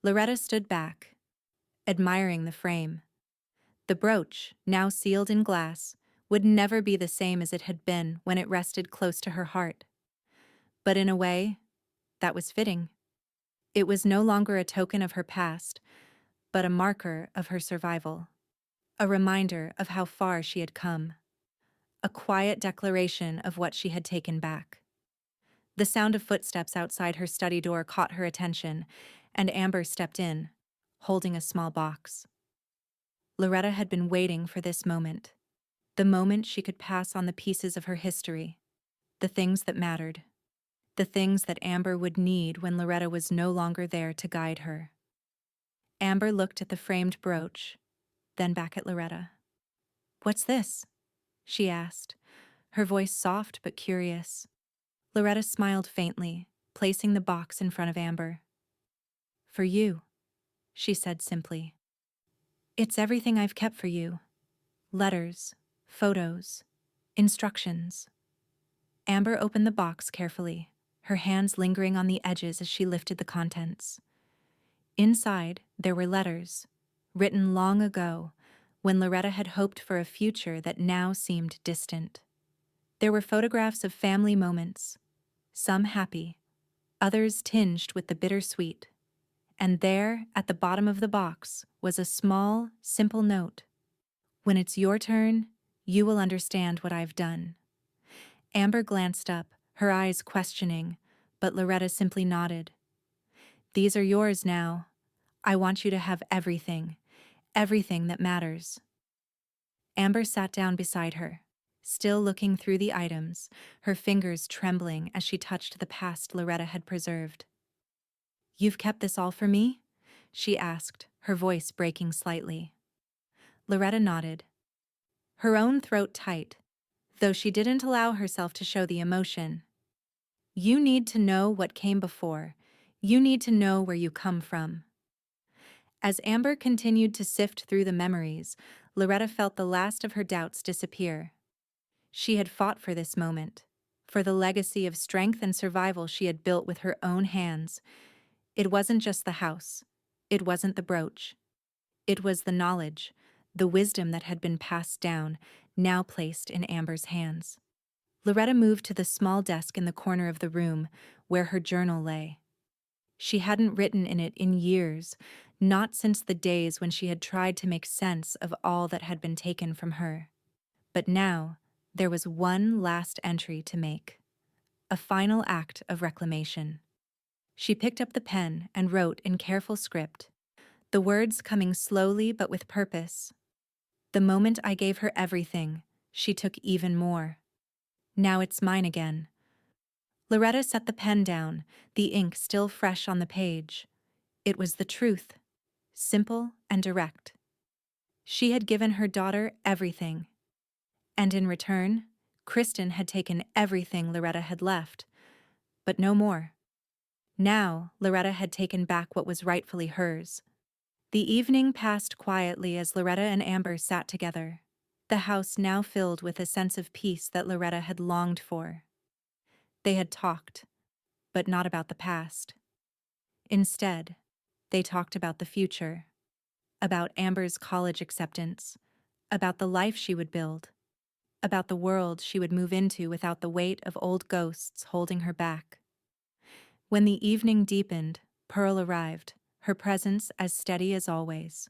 Loretta stood back, admiring the frame. The brooch, now sealed in glass, would never be the same as it had been when it rested close to her heart. But in a way, that was fitting. It was no longer a token of her past, but a marker of her survival. A reminder of how far she had come. A quiet declaration of what she had taken back. The sound of footsteps outside her study door caught her attention, and Amber stepped in, holding a small box. Loretta had been waiting for this moment. The moment she could pass on the pieces of her history, the things that mattered, the things that Amber would need when Loretta was no longer there to guide her. Amber looked at the framed brooch, then back at Loretta. "What's this?" she asked, her voice soft but curious. Loretta smiled faintly, placing the box in front of Amber. "For you," she said simply. "It's everything I've kept for you. Letters, photos, instructions." Amber opened the box carefully, her hands lingering on the edges as she lifted the contents. Inside, there were letters, written long ago, when Loretta had hoped for a future that now seemed distant. There were photographs of family moments, some happy, others tinged with the bittersweet. And there, at the bottom of the box, was a small, simple note. "When it's your turn, you will understand what I've done." Amber glanced up, her eyes questioning, but Loretta simply nodded. "These are yours now. I want you to have everything, everything that matters." Amber sat down beside her, still looking through the items, her fingers trembling as she touched the past Loretta had preserved. "You've kept this all for me?" she asked, her voice breaking slightly. Loretta nodded, her own throat tight, though she didn't allow herself to show the emotion. "You need to know what came before. You need to know where you come from." As Amber continued to sift through the memories, Loretta felt the last of her doubts disappear. She had fought for this moment, for the legacy of strength and survival she had built with her own hands. It wasn't just the house. It wasn't the brooch. It was the knowledge, the wisdom that had been passed down, now placed in Amber's hands. Loretta moved to the small desk in the corner of the room, where her journal lay. She hadn't written in it in years, not since the days when she had tried to make sense of all that had been taken from her. But now, there was one last entry to make. A final act of reclamation. She picked up the pen and wrote in careful script, the words coming slowly but with purpose. "The moment I gave her everything, she took even more. Now it's mine again." Loretta set the pen down, the ink still fresh on the page. It was the truth, simple and direct. She had given her daughter everything. And in return, Kristen had taken everything Loretta had left, but no more. Now, Loretta had taken back what was rightfully hers. The evening passed quietly as Loretta and Amber sat together, the house now filled with a sense of peace that Loretta had longed for. They had talked, but not about the past. Instead, they talked about the future, about Amber's college acceptance, about the life she would build, about the world she would move into without the weight of old ghosts holding her back. When the evening deepened, Pearl arrived, her presence as steady as always.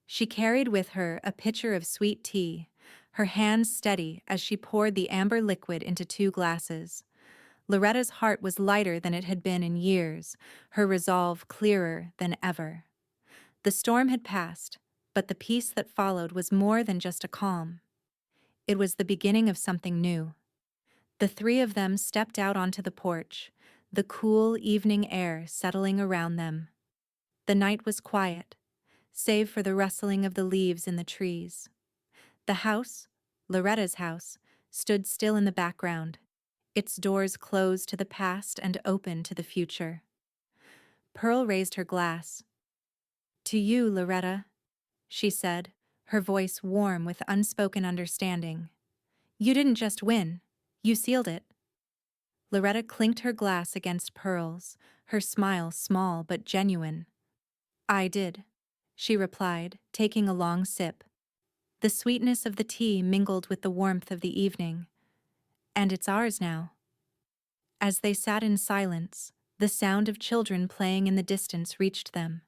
She carried with her a pitcher of sweet tea, her hands steady as she poured the amber liquid into 2 glasses. Loretta's heart was lighter than it had been in years, her resolve clearer than ever. The storm had passed, but the peace that followed was more than just a calm. It was the beginning of something new. The three of them stepped out onto the porch, the cool evening air settling around them. The night was quiet, save for the rustling of the leaves in the trees. The house, Loretta's house, stood still in the background, its doors closed to the past and open to the future. Pearl raised her glass. "To you, Loretta," she said, her voice warm with unspoken understanding. "You didn't just win, you sealed it." Loretta clinked her glass against Pearl's, her smile small but genuine. "I did," she replied, taking a long sip. The sweetness of the tea mingled with the warmth of the evening. "And it's ours now." As they sat in silence, the sound of children playing in the distance reached them.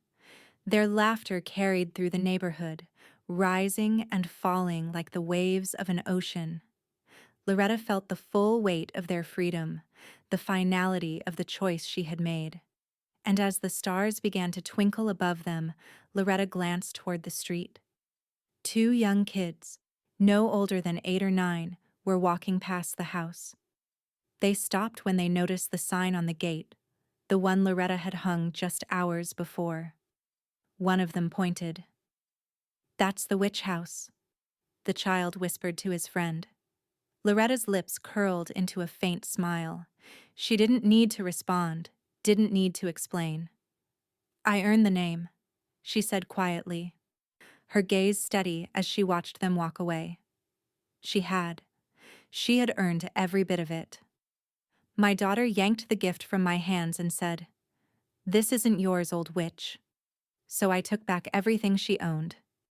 Their laughter carried through the neighborhood, rising and falling like the waves of an ocean. Loretta felt the full weight of their freedom, the finality of the choice she had made. And as the stars began to twinkle above them, Loretta glanced toward the street. 2 young kids, no older than 8 or 9, were walking past the house. They stopped when they noticed the sign on the gate, the one Loretta had hung just hours before. One of them pointed. "That's the witch house," the child whispered to his friend. Loretta's lips curled into a faint smile. She didn't need to respond, didn't need to explain. "I earned the name," she said quietly, her gaze steady as she watched them walk away. She had. She had earned every bit of it. My daughter yanked the gift from my hands and said, "This isn't yours, old witch." So I took back everything she owned.